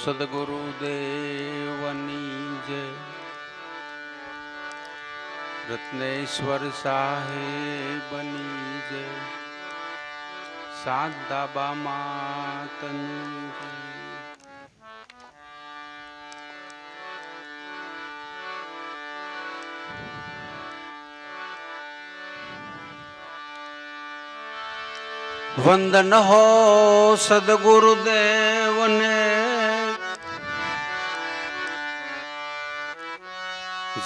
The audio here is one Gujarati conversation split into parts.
સદગુરુદેવની જય. રત્નેશ્વર સાહેબની જય. સાદાબા માતની જય. વંદન હો સદગુરુદેવને,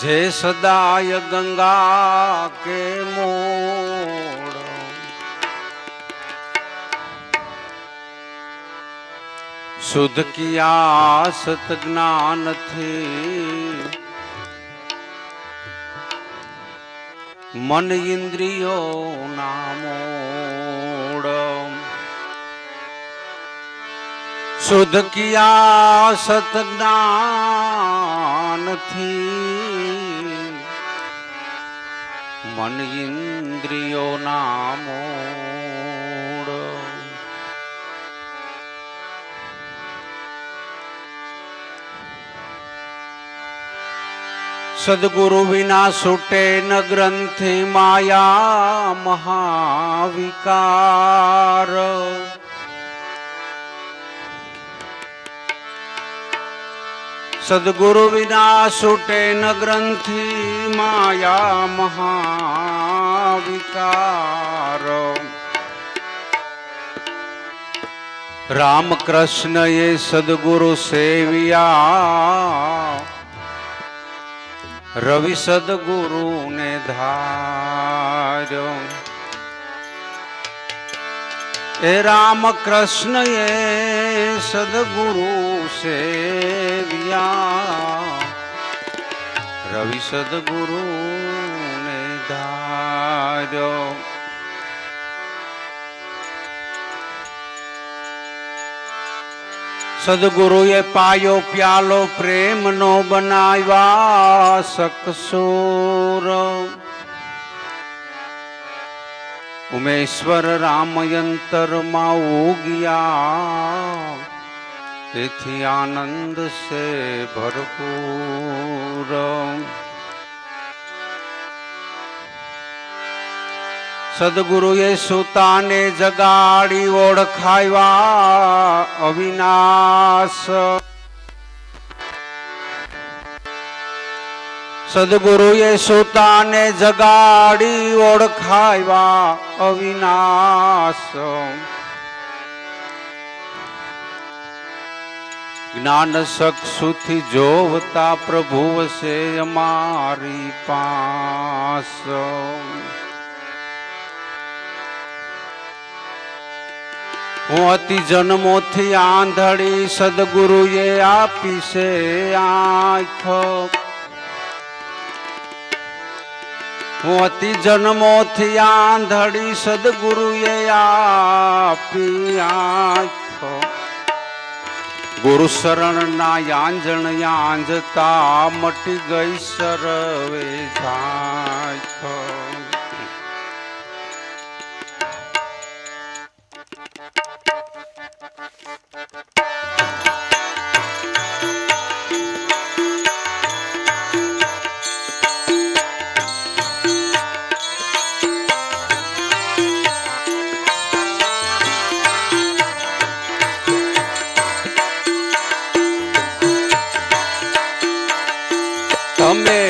જે સદાય ગંગા કે મોડ શુદ્ધ કિયા સત જ્ઞાન થી મન ઇન્દ્રિયો નામો શુદ્ધ કિયા સત જ્ઞાન થી મન ઇન્દ્રિયો નામોડ. સદગુરુ વિના છૂટે ન ગ્રંથિ માયા મહાવિકાર. સદગુરુ વિના છૂટે ન ગ્રંથિ માયા મહાવિકાર. રામ કૃષ્ણ એ સદગુરુ સેવિયા, રવિ સદગુરુ ને ધાર્યો. એ રામ કૃષ્ણ એ સદગુરુ સેવિયા, રવિ સદગુરુ ને ધાર્યો. સદગુરુએ પાયો પ્યાલો પ્રેમનો બનાવ્યા સકસુર. ઉમેશ્વર રામયંતરમાં ઉગ્યા, તેથી આનંદ સે ભરપૂર. સદગુરુએ સુતાને જગાડી ઓળખાવ્યા અવિનાશ. સદગુરુએ સુતાને જગાડી ઓળખાવ્યા અવિનાશ. જ્ઞાન ચક્ષુથી જોવતા પ્રભુ વસે અમારી પાસ. હું અતિ જન્મોથી આંધળી, સદગુરુએ આપી છે આંખ. હું અતિ જન્મોથી આંધળી, સદગુરુએ આપી આંખ. ગુરુ શરણ ના યાંજણ યાંજતા મટી ગઈ સરવે ઝાંખ. તમે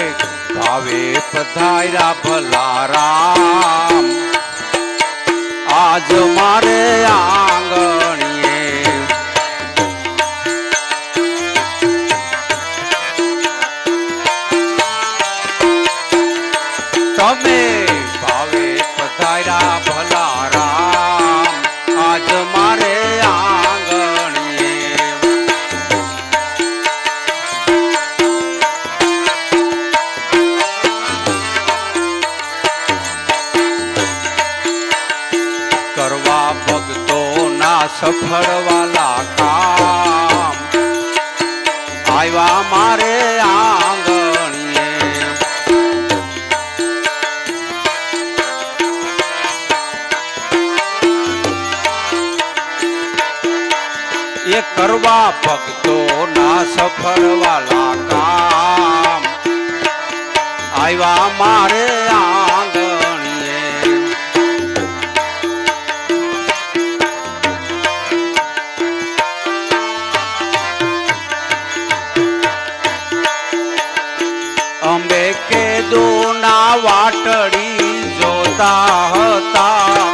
ભાવે પધાર્યા ભલા રામ, આજ મારે આંગણીએ. તમે ભાવે પધાર્યા ભલા રામ, આજ મારે સફળ વાલા કામ. આવ્યા મારે આંગણીએ. એ કરવા ભક્તો સફળ વાલા કામ આવ્યા મારે આંગણીએ. અંબે કીધું ના વાટડી જોતા હતા.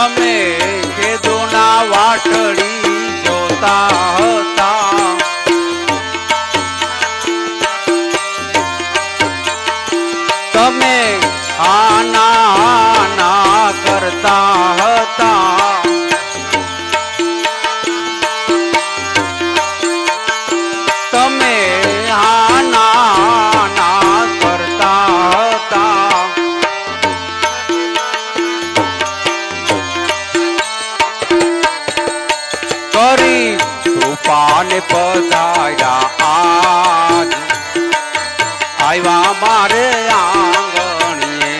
અમે કીધું ના વાટડી જોતા હતા. તમે આના કરતા હતા. તમે આના કરતા હતા. કરી કૃપાને પધાર્યા આજ આવ્યા મારે આંગણીએ.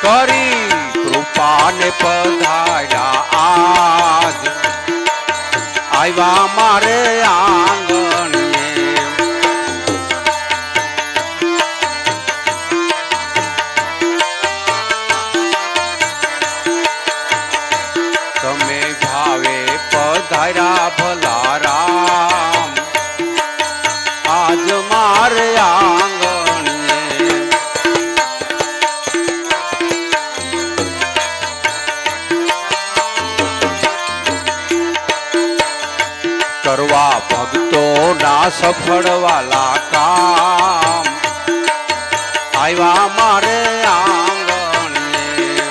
કરી કૃપાને પધાર્યા આજ આવ્યા મારે આંગણીએ. તમે ભાવે પધાર્યા ભલા રામ આજ મારે આંગણીએ. કરવા ભક્તો ના સફળ વાલા કામ આવ્યા મારે આંગણીએ.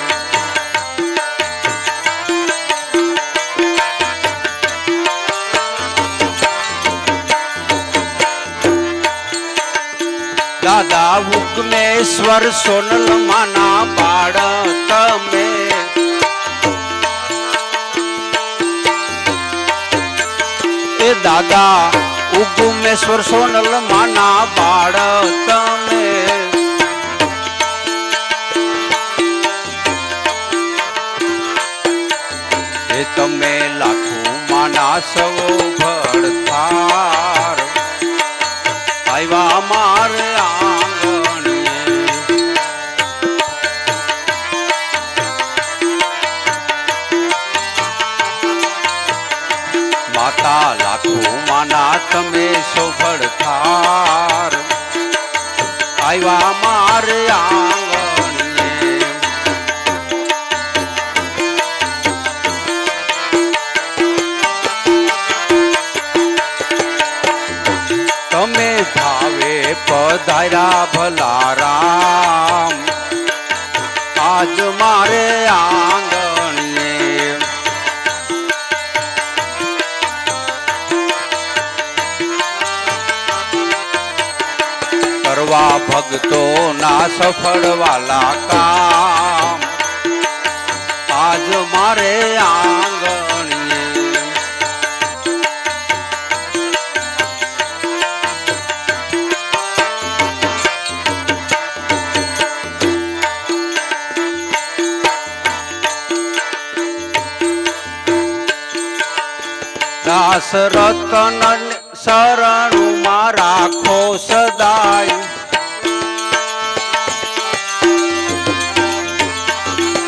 દાદા ઉગમેશ્વર સોનલ માના બાળ તમે. એ દાદા ઉગમેશ્વર સોનલ માના બાળ તમે. એ તમે લાખો માના સૌ ભળથાર આવ્યા મારે આંગણીએ. માતા લાખો માના તમે સોભળ થાર આવ્યા મારે આંગણીએ. તમે ભાવે પધાર્યા ભલા રામ આજ મારે આંગણીએ. કરવા ભક્તો ના સફળ વાલા કામ આજ મારે આંગણીએ. દાસ રતન શરણુમાં રાખો સદાય.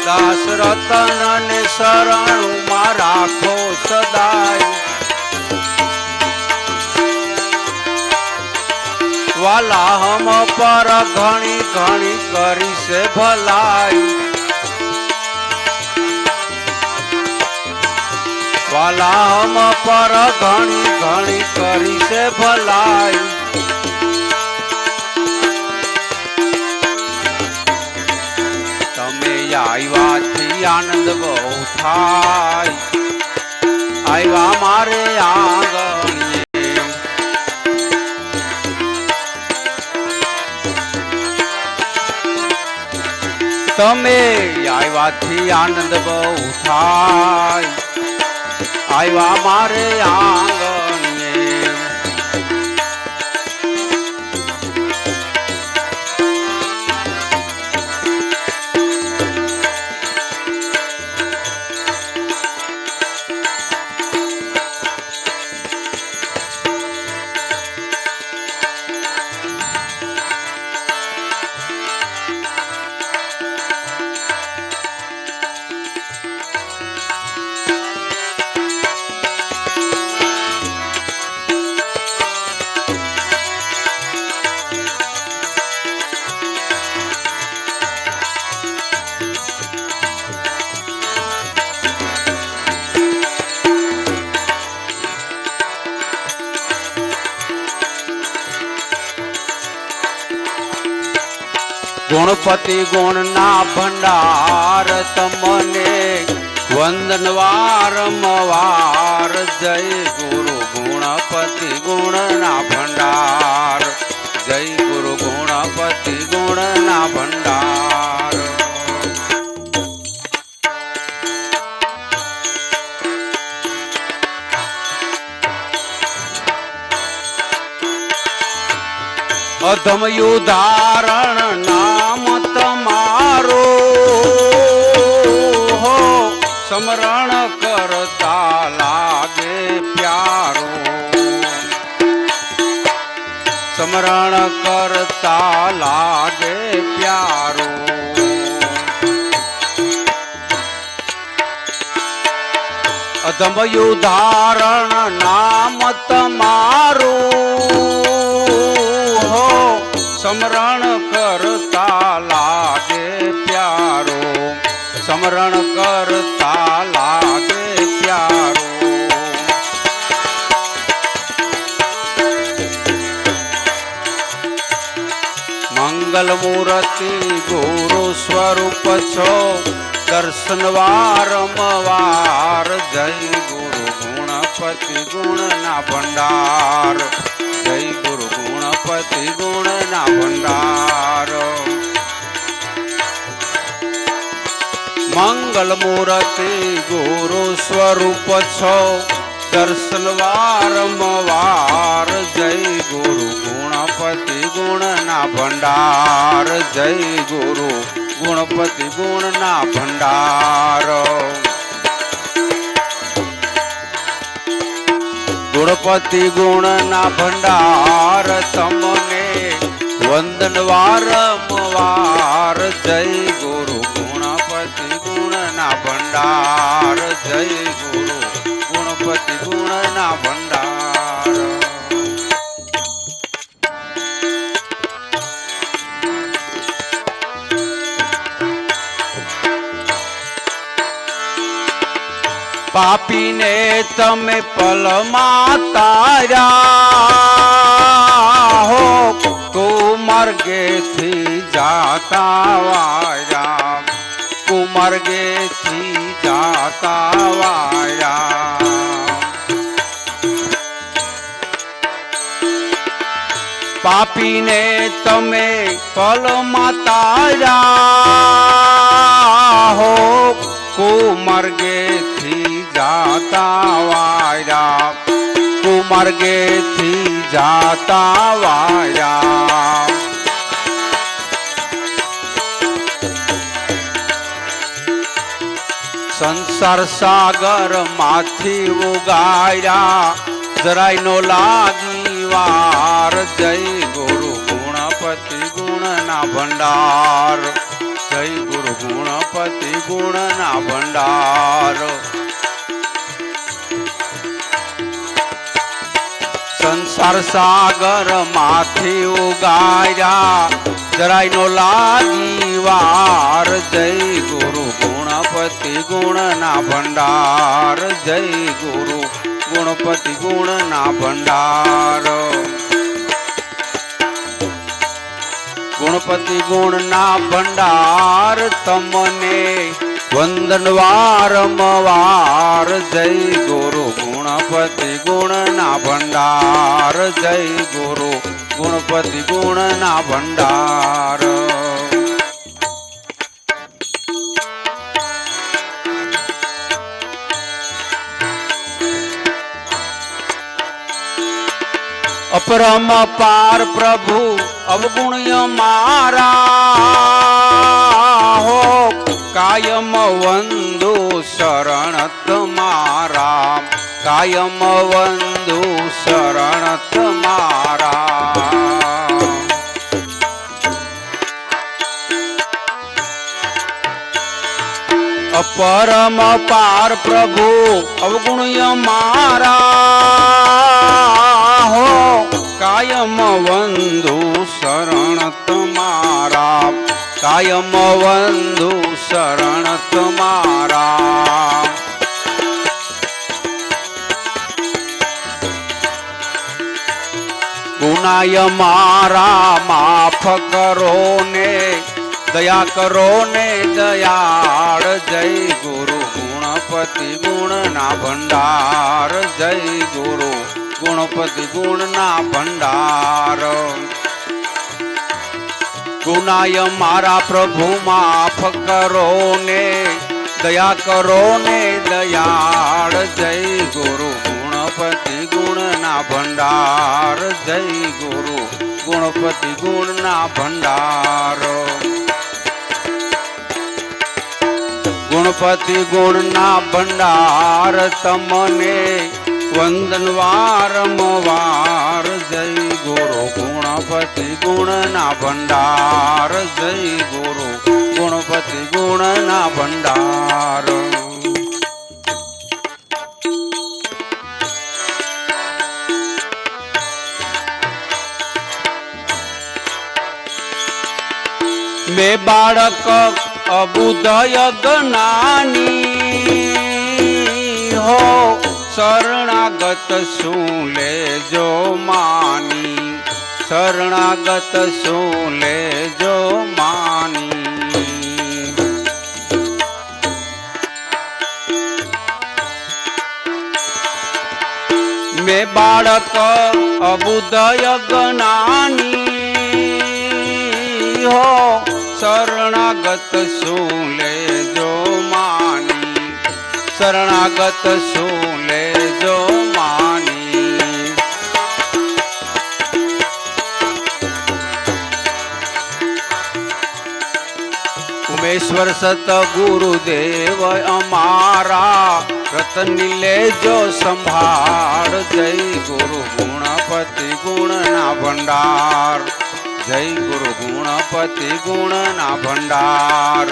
દાસ રતન શરણુમાં રાખો સદાય. વાલા હમ પર ઘણી ઘણી કરી છે ભલાઈ. વાલા હમ પર ઘણી ઘણી કરી છે ભલાઈ. તમે આવ્યાથી આનંદ બહુ થાય આવ્યા મારે આંગણીએ. તમે આવ્યાથી આનંદ બહુ થાય આવ્યા મારે આંગણીએ. ગુણપતિ ગુણના ભંડાર તમને વંદન વારંવાર જય ગુરુ ગુણપતિ ગુણના ભંડાર જય ગુરુ ગુણપતિ ગુણના ભંડાર અધમ યુધારણ નામ તમારો હો સ્મરણ કરતા લાગે પ્યારો સ્મરણ કરતા લાગે પ્યારો અધમ યુધારણ નામ તમારું સ્મરણ કરતા લાગે પ્યારો સ્મરણ કરતા લાગે પ્યારો મંગલ મૂર્તિ ગુરુ સ્વરૂપ છો દર્શન વારંવાર જય ગુરુ ગુણપતિ ગુણના ભંડાર જય ગુરુ ગુણપતિ ગુણના ભંડાર મંગલ મૂર્તિ ગુરુ સ્વરૂપ છો દર્શન વારંવાર જય ગુરુ ગુણપતિ ગુણના ભંડાર જય ગુરુ ગુણપતિ ગુણના ભંડાર ગુણપતિ ગુણના ભંડાર તમને વંદન વારંવાર જય ગુરુ ગુણપતિ ગુણના ભંડાર જય ગુરુ ગુણપતિ ગુણના ભંડાર પાપીને તમે પલમાં તાર્યા હો કુમાર્ગેથી જાતા વાર્યા કુમાર્ગેથી જાતા વાર્યા પાપીને તમે પલમાં તાર્યા હો કુમાર્ગેથી જાતા વાર્યા કુમાર્ગેથી જાતા વાર્યા સંસાર સાગર માંથી ઉગાર્યા જરાય નો લાગી વાર જય ગુરુ ગુણપતિ ગુણના ભંડાર જય ગુરુ ગુણપતિ ગુણના ભંડાર સંસાર સાગર માંથી ઉગાર્યા જરાય નો લાગી વાર જય ગુરુ ગુણપતિ ગુણના ભંડાર જય ગુરુ ગુણપતિ ગુણના ભંડાર ગુણપતિ ગુણના ભંડાર તમને વંદન વારંવાર જય ગુરુ ગુણપતિ ગુણના ભંડાર જય ગુરુ ગુણપતિ ગુણના ભંડાર अपरम पार प्रभु अवगुण्य मारा हो कायम वंदु शरण तुम्हारा कायम वंदु शरण तुम्हारा अपरम पार प्रभु अवगुण्य मारा हो कायम वंदु शरण तुम्हारा कायम वंदु शरण तुम्हारा गुनाय मारा माफ करो ने દયા કરો ને દયાળ જય ગુરુ ગુણપતિ ગુણના ભંડાર જય ગુરુ ગુણપતિ ગુણના ભંડાર ગુનાય મારા પ્રભુ માફ કરો ને દયા કરો ને દયાળ જય ગુરુ ગુણપતિ ગુણના ભંડાર જય ગુરુ ગુણપતિ ગુણના ભંડાર ગુણપતિ ગુણના ભંડાર તમને વંદન વારંવાર જય ગુરુ ગુણપતિ ગુણના ભંડાર જય ગુરુ ગુણપતિ ગુણના ભંડાર મેં બાળક અબુદય જ્ઞાની હો શરણાગત શું લેજો માની શરણાગત શું લેજો માની મેં બાળક અબુદય જ્ઞાની હો શરણાગત શું લેજો માની શરણાગત શું લેજો માની ઉમેશ્વર સત ગુરુદેવ અમારા રતની લેજો સંભાળ જય ગુરુ ગુણપતિ ગુણના ભંડાર જય ગુરુ ગુણપતિ ગુણના ભંડાર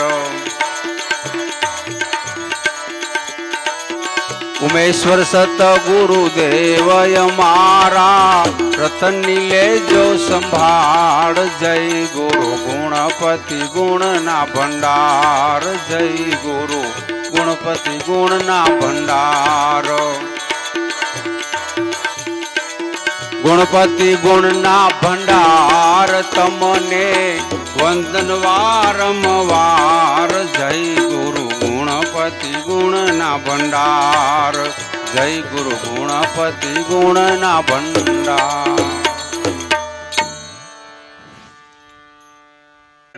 ઉમેશ્વર સત ગુરુદેવ અમારા રતની લેજો સંભાળ જય ગુરુ ગુણપતિ ગુણના ભંડાર જય ગુરુ ગુણપતિ ગુણના ભંડાર ગુણપતિ ગુણના ભંડાર તમને વંદન વારંવાર જય ગુરુ ગુણપતિ ગુણના ભંડાર જય ગુરુ ગુણપતિ ગુણના ભંડાર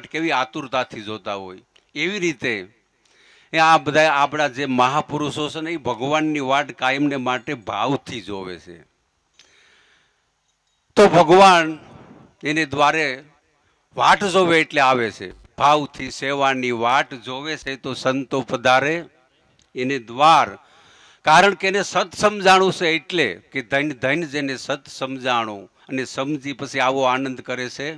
કેવી આતુરતાથી જોતા હોય એવી રીતે આ બધા આપણા જે મહાપુરુષો છે ને એ ભગવાનની વાટ કાયમને માટે ભાવથી જોવે છે તો ભગવાન એને દ્વારે વાટ જોવે એટલે આવે છે ભાવથી સેવાની વાટ જોવે છે તો સંતો પધારે એને દ્વાર કારણ કે એને સત સમજાણું છે એટલે કે ધન ધન જેને સત સમજાણું અને સમજી પછી આવો આનંદ કરે છે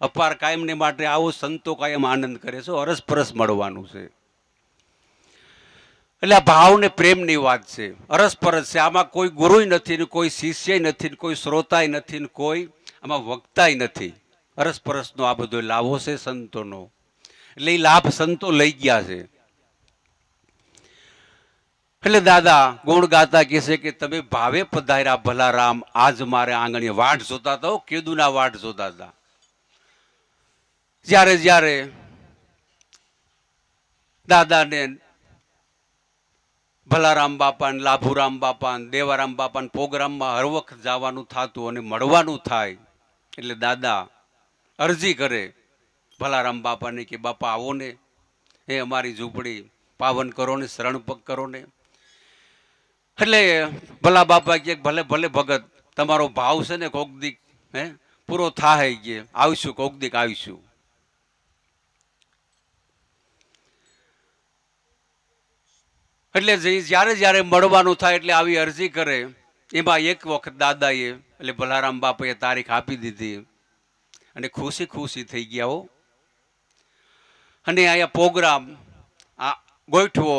અપાર કાયમને માટે આવો સંતો કાયમ આનંદ કરે છે અરસપરસ મળવાનું છે એટલે આ ભાવ ને પ્રેમની વાત છે અરસપરસ છે આમાં કોઈ ગુરુય નથી ને કોઈ શિષ્ય નથી ને કોઈ શ્રોતાય નથી ને કોઈ આમાં વક્તાય નથી અરસપરસનો આ બધો લાભો છે સંતોનો એટલે એ લાભ સંતો લઈ ગયા છે એટલે દાદા ગુણ ગાતા કહે છે કે તમે ભાવે પધાર્યા ભલા રામ આજ મારે આંગણે વાટ જોતા હતા કેદુના વાટ જોતા હતા જ્યારે જ્યારે દાદાને ભલારામ બાપા ને લાભુરામ બાપા ને દેવારામ બાપા ને પ્રોગ્રામમાં હર વખત જવાનું થતું અને મળવાનું થાય એટલે દાદા અરજી કરે ભલારામ બાપાને કે બાપા આવો ને એ અમારી ઝૂંપડી પાવન કરો ને શરણપગ કરો ને એટલે ભલા બાપા કે ભલે ભલે ભગત તમારો ભાવ છે ને કોક દીક પૂરો થાય કે આવીશું કોક દીક આવીશું એટલે જ્યારે જ્યારે મળવાનું થાય એટલે આવી અરજી કરે એમાં એક વખત દાદાએ એટલે ભલારામ બાપાએ તારીખ આપી દીધી અને ખુશી ખુશી થઈ ગયા હો અને અહીંયા પ્રોગ્રામ ગોઠવો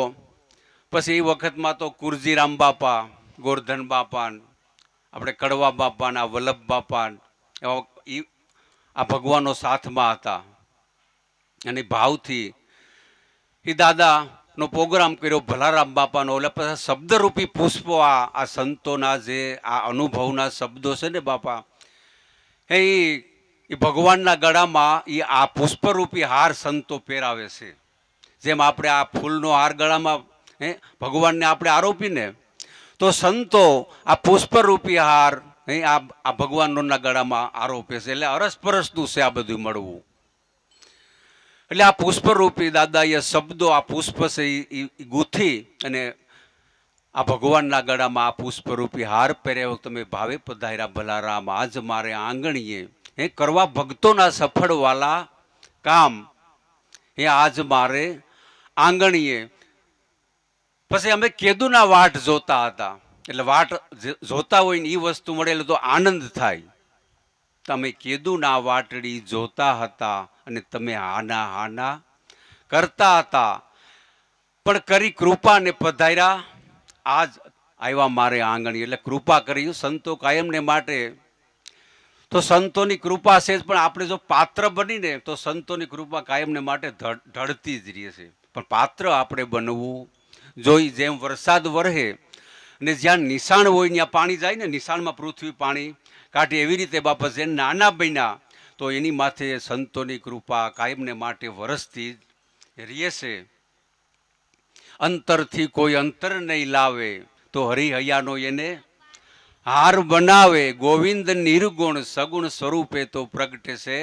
પછી એ વખતમાં તો કુરજીરામ બાપા ગોરધન બાપા આપણે કડવા બાપા વલ્લભ બાપા આ ભગવાનો સાથમાં હતા અને ભાવથી એ દાદા નો પ્રોગ્રામ કર્યો ભલારામ બાપાનો એટલે પછી શબ્દરૂપી પુષ્પો આ સંતોના જે આ અનુભવના શબ્દો છે ને બાપા એ એ ભગવાનના ગળામાં એ આ પુષ્પરૂપી હાર સંતો પહેરાવે છે. જેમ આપણે આ ફૂલનો હાર ગળામાં ભગવાનને આપણે આરોપીને, તો સંતો આ પુષ્પરૂપી હાર આ ભગવાનના ગળામાં આરોપે છે. એટલે અરસપરસનું છે આ બધું મળવું. એટલે આ પુષ્પરૂપી દાદાએ શબ્દો, આ પુષ્પ છે એ ગૂંથી અને આ ભગવાનના ગળામાં આ પુષ્પરૂપી હાર પહેર્યો. તમે ભાવે પધાર્યા ભલારામ આજ મારે આંગણીએ, કરવા ભક્તોના સફળ વાલા કામ, આજ મારે આંગણીએ. પછી અમે કેદુના વાટ જોતા હતા. એટલે વાટ જોતા હોય ને એ વસ્તુ મળે તો આનંદ થાય. તમે કેદુના વાટડી જોતા હતા અને તમે હાના હાના કરતા હતા, પણ કરી કૃપા ને પધાર્યા આજ આવ્યા મારે આંગણી. એટલે કૃપા કરી સંતો કાયમને માટે. તો સંતોની કૃપા છે જ, પણ આપણે જો પાત્ર બનીને તો સંતોની કૃપા કાયમને માટે ઢળતી જ રહે છે. પણ પાત્ર આપણે બનવું જોઈ. જેમ વરસાદ વરહે ને જ્યાં નિશાણ હોય ત્યાં પાણી જાય ને, નિશાણમાં પૃથ્વી પાણી કાઢે, એવી રીતે બાપા જે નાના બન્યા તો એની માથે સંતોની કૃપા કાયમને માટે વરસતી રહે છે. અંતરથી કોઈ અંતર નહીં લાવે તો હરિહૈયાનો એને હાર બનાવે. ગોવિંદ નિર્ગુણ સગુણ સ્વરૂપે તો પ્રગટે છે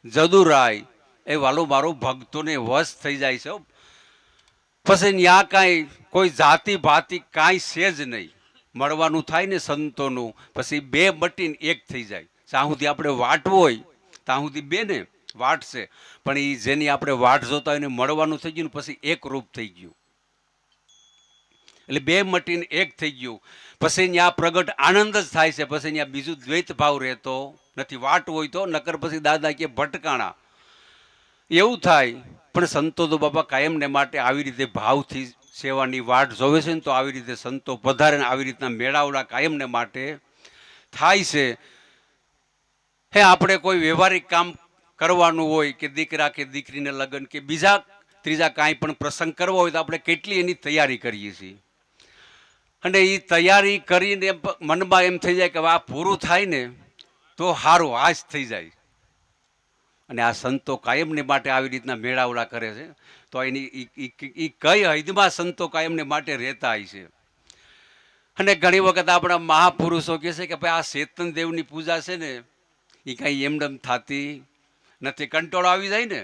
જદુરાય. એ વાલો મારો ભક્તોને વશ થઈ જાય છે. પછી ત્યાં કાંઈ કોઈ જાતિ ભાતિ કાંઈ છે જ નહીં. મળવાનું થાય ને સંતોનું, પછી બે મટીને એક થઈ જાય. ત્યાં સુધી આપણે વાટવું હોય ત્યાં સુધી બે ને વાટ છે, પણ એ જેની આપણે વાટ જોતા હોય ને મળવાનું થઈ ગયું ને પછી એક રૂપ થઈ ગયું. એટલે બે મટીને એક થઈ ગયું. પછી ત્યાં પ્રગટ આનંદ જ થાય છે. પછી ત્યાં બીજું દ્વૈત ભાવ રહેતો નથી. વાટ હોય તો, નકર પછી દાદા કે ભટકાણા એવું થાય. પણ સંતો તો બાપા કાયમને માટે આવી રીતે ભાવથી સેવાની વાટ જોવે છે ને, તો આવી રીતે સંતો પધારે ને આવી રીતના મેળાવડા કાયમને માટે થાય છે. આપણે કોઈ વ્યવહારિક કામ કરવાનું હોય કે દીકરા કે દીકરીને લગ્ન કે બીજા ત્રીજા કાંઈ પણ પ્રસંગ કરવો હોય તો આપણે કેટલી એની તૈયારી કરીએ છીએ. અને એ તૈયારી કરીને મનમાં એમ થઈ જાય કે આ પૂરું થાય ને તો સારું, આજ થઈ જાય. અને આ સંતો કાયમને માટે આવી રીતના મેળાવડા કરે છે. તો એની એ કઈ હદમાં સંતો કાયમને માટે રહેતા હોય છે. અને ઘણી વખત આપણા મહાપુરુષો કહે છે કે ભાઈ આ ચેતન દેવની પૂજા છે ને એ કાંઈ એમનેમ થતી નથી, કંટાળો આવી જાય ને.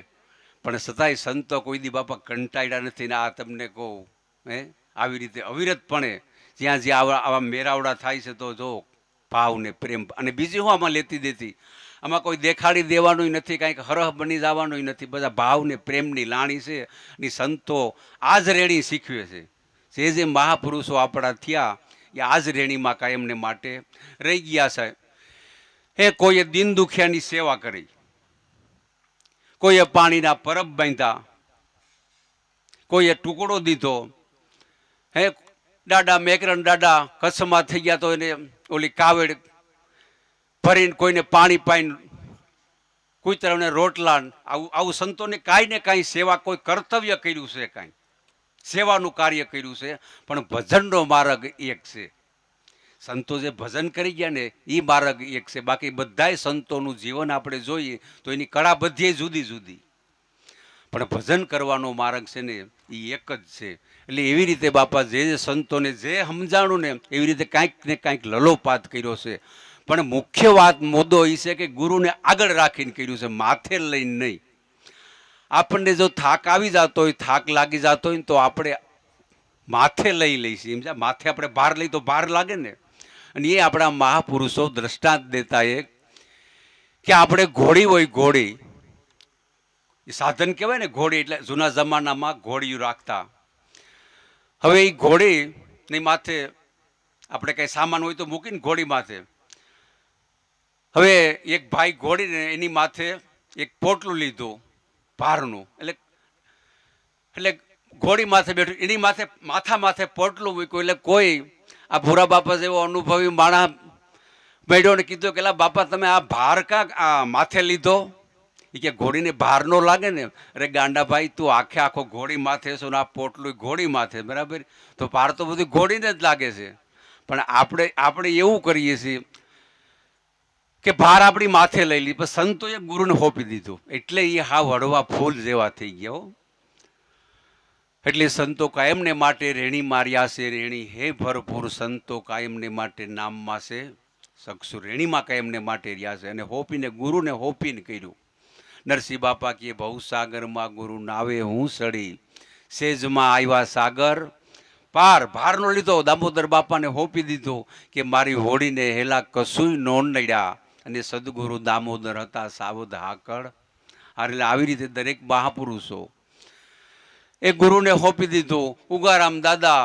પણ છતાંય સંતો કોઈ દી બાપા કંટાળ્યા નથી. ને આ તમને કહું આવી રીતે અવિરતપણે જ્યાં જ્યાં આવા મેળાવડા થાય છે તો જો ભાવ ને પ્રેમ. અને બીજી હું આમાં લેતી દેતી, આમાં કોઈ દેખાડી દેવાનું નથી, કાંઈક હરહ બની જવાનું નથી. બધા ભાવ ને પ્રેમની લાણી છે. ની સંતો આ જ રેણી શીખવે છે. જે મહાપુરુષો આપણા થયા એ આ જ રેણીમાં કાયમને માટે રહી ગયા છે. કોઈએ દીન દુખિયાની સેવા કરી, કોઈએ પાણીના પરબ બાંધ્યા, કોઈએ ટુકડો દીધો. દાડા મેકરણ દાડા કચ્છમાં થઈ ગયા તો એને ઓલી કાવડ ભરીને કોઈને પાણી પાઈને કુતરાને રોટલા. આવું સંતોને કાંઈ ને કાંઈ સેવા, કોઈ કર્તવ્ય કર્યું છે, કાંઈ સેવાનું કાર્ય કર્યું છે. પણ ભજનનો માર્ગ એક છે. સંતો જે ભજન કરી ગયા ને એ માર્ગ એક છે. બાકી બધાય સંતોનું જીવન આપણે જોઈએ તો એની કળા બધી જુદી જુદી, પણ ભજન કરવાનો માર્ગ છે ને એ એક જ છે. એટલે એવી રીતે બાપા જે સંતોને જે સમજાણું ને એવી રીતે કાંઈક ને કાંઈક લલોપાત કર્યો છે. પણ મુખ્ય વાત મુદ્દો એ છે કે ગુરુને આગળ રાખીને કર્યું છે, માથે લઈને નહીં. આપણને જો થાક આવી જતો હોય, થાક લાગી જતો હોય ને તો આપણે માથે લઈ લઈશું. સમજ્યા? માથે આપણે ભાર લઈ તો ભાર લાગે ને. અને એ આપણા મહાપુરુષો દ્રષ્ટાંત દેતા એક કે આપણે ઘોડી હોય, ઘોડી એ સાધન કહેવાય ને. ઘોડી એટલે જૂના જમાનામાં ઘોડીયું રાખતા. હવે એ ઘોડીની માથે આપણે કંઈ સામાન હોય તો મૂકીને ઘોડી માથે. હવે એક ભાઈ ઘોડીને એની માથે એક પોટલું લીધું ભારનું. એટલે ઘોડી માથે બેઠું, એની માથે માથા માથે પોટલું મૂક્યું. એટલે કોઈ આ ભૂરા બાપા જેવો અનુભવી માણસ બેઠો ને કીધું કે બાપા તમે આ ભાર આ માથે લીધો? એ કે ઘોડીને ભાર નો લાગે ને. અરે ગાંડા ભાઈ, તું આખે આખો ઘોડી માથે છો ને આ પોટલું ઘોડી માથે, બરાબર? તો ભાર તો બધું ઘોડીને જ લાગે છે. પણ આપણે એવું કરીએ છીએ કે ભાર આપણી માથે લઈ લીધી, પણ સંતોએ ગુરુને હોપી દીધું એટલે એ હાવ હળવા ફૂલ જેવા થઈ ગયા. એટલે સંતો કાયમને માટે રેણી માર્યા છે, રેણી હે ભરપૂર સંતો કાયમને માટે નામમાં છે સક્ષુ, રેણીમાં કાયમને માટે રહ્યા છે. અને હોપીને ગુરુને હોપીને કર્યું. નરસિંહ બાપા કે ભવસાગરમાં ગુરુ નાવે હું સડી, સેજમાં આવ્યા સાગર પાર. ભારનો લીધો, દામોદર બાપાને હોપી દીધો કે મારી હોડીને હેલા કશુંય નો નડ્યા. અને સદગુરુ દામોદર હતા સાવધ હાકળ. એટલે આવી રીતે દરેક મહાપુરુષો એ ગુરુને હોપી દીધું. ઉગારામ દાદા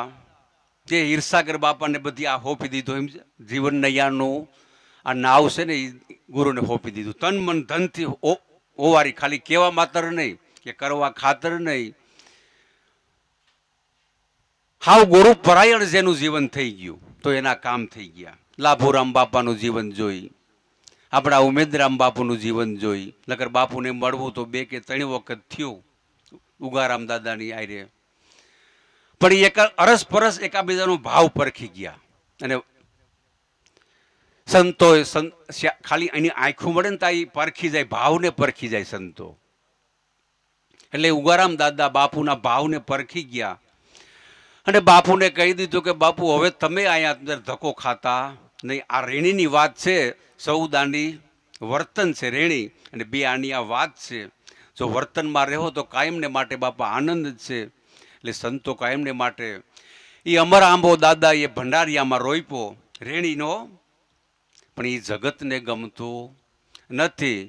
જે હીરસાગર બાપાને બધી આ હોપી દીધું, એમ જીવન નૈયાનું આ નાવ છે ને એ ગુરુને હોપી દીધું. તન મન ધનથી ઓવારી, ખાલી કહેવા માત્ર નહીં કે કરવા ખાતર નહીં, હાવ ગુરુ પરાયણ જેનું જીવન થઈ ગયું તો એના કામ થઈ ગયા. લાભુરામ બાપાનું જીવન જોઈ, આપણા ઉમેદરામ બાપુનું જીવન જોઈ. નકર બાપુને મળવું તો 2 કે 3 વખત થયું ઉગારામ દાદાની આરે, પણ એક અરસપરસ એકાબીજાનો ભાવ પરખી ગયા. અને સંતો ખાલી એની આંખું મળે ને તો એ પરખી જાય, ભાવને પરખી જાય સંતો. એટલે ઉગારામ દાદા બાપુના ભાવને પરખી ગયા અને બાપુને કહી દીધું કે બાપુ હવે તમે અહીંયા અંદર ધક્કો ખાતા નહીં. આ રેણીની વાત છે, સૌદાની વર્તન છે રેણી, અને 2 આની આ વાત છે. જો વર્તનમાં રહો તો કાયમને માટે બાપા આનંદ જ છે. એટલે સંતો કાયમને માટે એ અમર આંબો દાદા એ ભંડારિયામાં રોઈપો રેણીનો, પણ એ જગતને ગમતું નથી.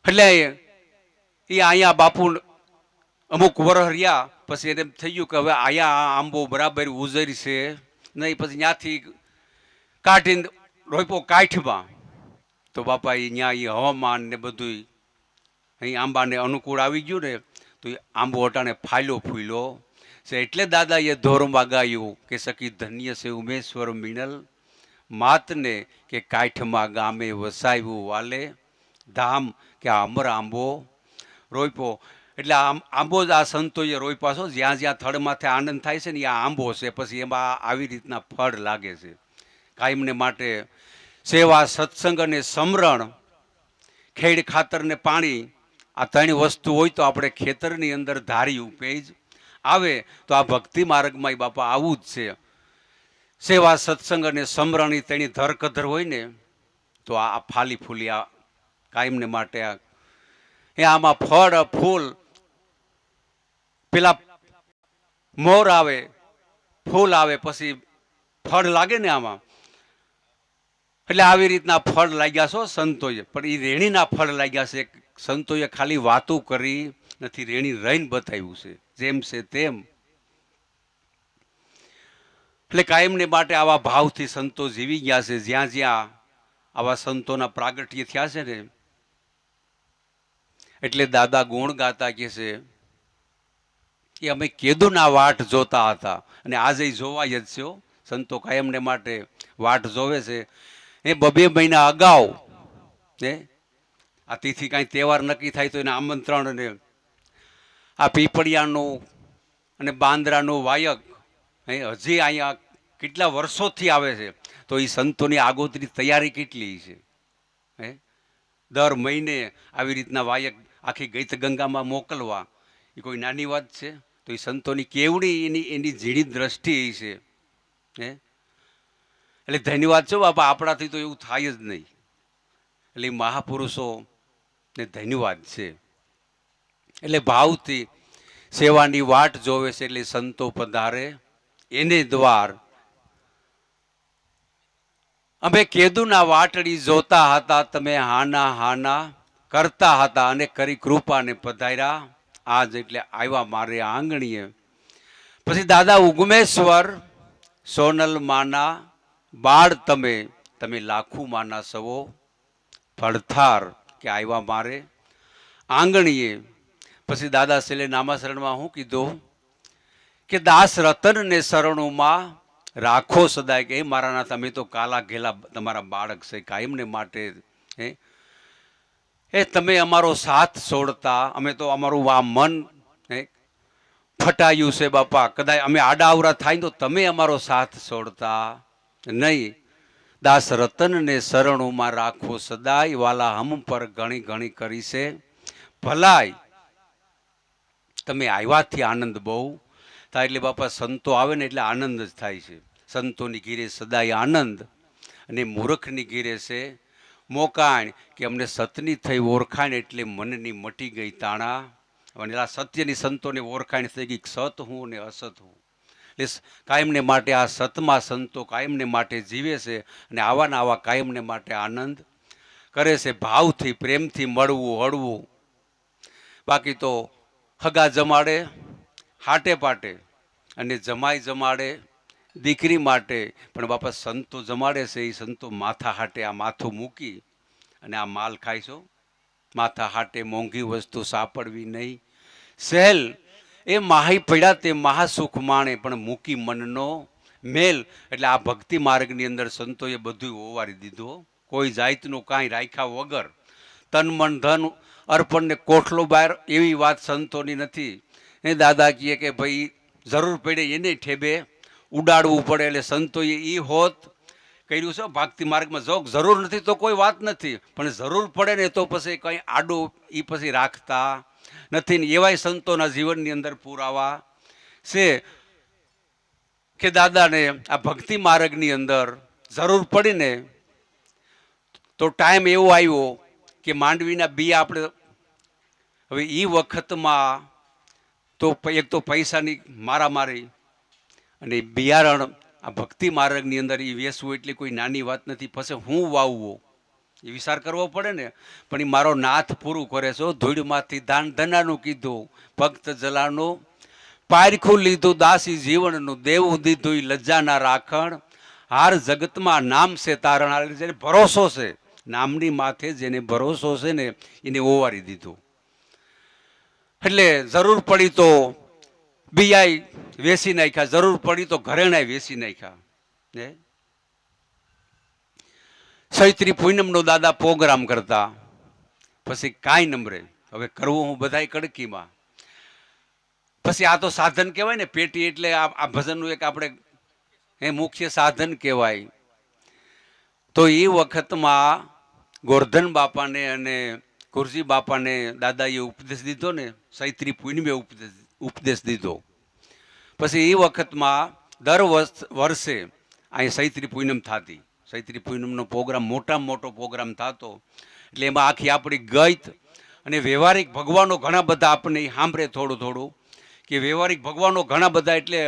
એટલે એ અહીંયા બાપુ અમુક વર્ષ રહ્યા પછી એને થઈ ગયું કે હવે અહીંયા આંબો બરાબર ઉજરી છે નહીં. પછી ત્યાંથી કાઢીને રોઈપો કાઠમાં, તો બાપા એ ત્યાં એ હવામાન ને બધું અહીં આંબાને અનુકૂળ આવી ગયું ને, તો એ આંબો અટાણે ફાયલો ફૂલ્યો છે. એટલે દાદાએ ધોરમાં ગાયું કે સખી ધન્ય છે ઉમેશ્વર મિનલ માતને, કે કાઠમાં ગામે વસાવ્યું વાલે ધામ, કે આ અમર આંબો રોઈપો. એટલે આંબો જ આ સંતોએ રોઈપા છો. જ્યાં જ્યાં થડમાંથી આનંદ થાય છે ને એ આંબો છે. પછી એમાં આવી રીતના ફળ લાગે છે. કાયમને માટે સેવા, સત્સંગ અને સમરણ, ખેડ ખાતર ને પાણી, આ 3 વસ્તુ હોય તો આપણે ખેતરની અંદર ધારી ઉપેજ આવે. તો આ ભક્તિ માર્ગમાં બાપા આવું જ છે. સેવા, સત્સંગ અને સમરણની તેની ધરકધર હોય ને તો આ ફાલી ફૂલી આ કાયમને માટે આમાં ફળ ફૂલ, પેલા મોર આવે, ફૂલ આવે, પછી ફળ લાગે ને આમાં. એટલે આવી રીતના ફળ લાગ્યા છો સંતોએ, પણ એ રેણીના ફળ લાગ્યા છે. સંતોએ ખાલી વાતો કરી નથી, રેણી રહીને બતાવ્યું છે જેમ છે તેમ. એટલે કાયમને માટે આવા ભાવથી સંતો જીવી ગયા છે. જ્યાં જ્યાં આવા સંતોના પ્રાગટ્ય થયા છે ને, એટલે દાદા ગુણ ગાતા કે છે કે અમે કેદુના વાટ જોતા હતા, અને આજે જોવાય જ છે. સંતો કાયમને માટે વાટ જોવે છે. એ 2 મહિના અગાઉ આ તિથિ કાંઈ તહેવાર નક્કી થાય તો એના આમંત્રણ, અને આ પીપળિયાનું અને બાંદ્રાનું વાયક હજી અહીંયા કેટલા વર્ષોથી આવે છે. તો એ સંતોની આગોતરી તૈયારી કેટલી છે. દર મહિને આવી રીતના વાયક આખી ગીત ગંગામાં મોકલવા એ કોઈ નાની વાત છે. તો એ સંતોની કેવડી એની ઝીણી દ્રષ્ટિ છે. એટલે ધન્યવાદ છો બાપા, આપણાથી તો એવું થાય જ નહીં. એટલે મહાપુરુષો ને ધન્યવાદ છે. એટલે ભાવથી સેવાની વાટ જોવે છે. એટલે સંતો પધારે એને દ્વાર. અમે કેદુના વાટડી જોતા હતા, તમે હાના હાના કરતા હતા, અને કરી કૃપાને પધાર્યા આજ. એટલે આવ્યા મારે આંગણીએ. પછી દાદા ઉગમેશ્વર સોનલ માના બાળ, તમે લાખું માના સવો ફળથાર, કે આવ્યા મારે આંગણીએ. પછી દાદા છેલ્લે નામાશરણમાં શું કીધું કે દાસ રતન ને શરણોમાં રાખો સદાય, કે મારા નાથ અમે તો કાલા ઘેલા તમારા બાળક છે કાયમને માટે. તમે અમારો સાથ છોડતા, અમે તો અમારું આ મન ફટાયું છે બાપા, કદાચ અમે આડા અવરા થાય તો તમે અમારો સાથ છોડતા નહીં. દાસ રતનને શરણોમાં રાખો સદાય, વાલા હમ પર ઘણી ઘણી કરી છે ભલાઈ. તમે આવ્યાથી આનંદ બહુ થાય. એટલે બાપા સંતો આવે ને એટલે આનંદ જ થાય છે. સંતોની ઘીરે સદાય આનંદ, અને મૂર્ખની ઘીરે છે મોકાણ, કે અમને સતની થઈ ઓળખાણ એટલે મનની મટી ગઈ તાણા. અને આ સત્યની સંતોને ઓળખાણ થઈ ગઈ, સત હું ને અસત હું. એટલે કાયમને માટે આ સતમાં સંતો કાયમને માટે જીવે છે, અને આવાના આવા કાયમને માટે આનંદ કરે છે. ભાવથી પ્રેમથી મળવું હળવું. બાકી તો હગા જમાડે હાટે પાટે, અને જમાઈ જમાડે દીકરી માટે, પણ બાપા સંતો જમાડે છે એ સંતો માથા હાટે આ માથું મૂકી અને આ માલ ખાય છો. માથા હાટે મોંઘી વસ્તુ સાપડવી નહીં, સહેલ એ માહી પડ્યા તે મહાસુખ માણે, પણ મૂકી મનનો મેલ. એટલે આ ભક્તિ માર્ગની અંદર સંતોએ બધું ઓવારી દીધું, કોઈ જાતનું કાંઈ રાખ્યા વગર. તન મન ધન અર્પણને કોઠલો બહાર એવી વાત સંતોની નથી. એ દાદા કહે કે ભાઈ જરૂર પડે એને ઠેબે ઉડાડવું પડે. એટલે સંતોએ એ હોત કર્યું છે ભક્તિ માર્ગમાં. જો જરૂર નથી તો કોઈ વાત નથી, પણ જરૂર પડે ને તો પછી કંઈ આડું એ પછી રાખતા નથી. ને એવાય સંતોના જીવનની અંદર પુરાવા છે કે દાદાને આ ભક્તિ માર્ગની અંદર જરૂર પડીને તો ટાઈમ એવો આવ્યો કે માંડવીના બી આપણે હવે એ વખતમાં તો એક તો પૈસાની મારામારી, અને બિયારણ આ ભક્તિ માર્ગની અંદર એ વેચવું એટલે કોઈ નાની વાત નથી. પછી હું વાવવો એ વિચાર કરવો પડે ને. પણ એ મારો નાથ પૂરું કરે છે. ધૂળમાંથી દાન ધનાનું કીધું, ભક્ત જલાનું પારખું લીધું, દાસી જીવનનું દેવું દીધું, એ લજ્જાના રાખણ. હાર જગતમાં નામ છે તારણ. જેને ભરોસો છે નામની માથે, જેને ભરોસો છે ને એને ઓવારી દીધું. એટલે જરૂર પડી તો બિયાય વેચી નાખ્યા, જરૂર પડી તો ઘરેણાય વેચી નાખ્યા. ચૈત્રી પૂનમનો દાદા પ્રોગ્રામ કરતા, પછી કાંઈ નંબરે હવે કરવું હું બધાય કડકીમાં. પછી આ તો સાધન કહેવાય ને પેટી, એટલે આ ભજનનું એક આપણે એ મુખ્ય સાધન કહેવાય. તો એ વખતમાં ગોરધન બાપાને અને ગુરજી બાપાને દાદાએ ઉપદેશ દીધો ને, ચૈત્રી પૂનમે ઉપદેશ દીધો. પછી એ વખતમાં દર વર્ષે અહીં ચૈત્રી પૂનમ થતી. ચૈત્રી પૂનમનો પ્રોગ્રામ મોટામાં મોટો પ્રોગ્રામ થતો. એટલે એમાં આખી આપણી ગઈત અને વ્યવહારિક ભગવાનો ઘણા બધા આપણને સાંભળે થોડું થોડું, કે વ્યવહારિક ભગવાનો ઘણા બધા, એટલે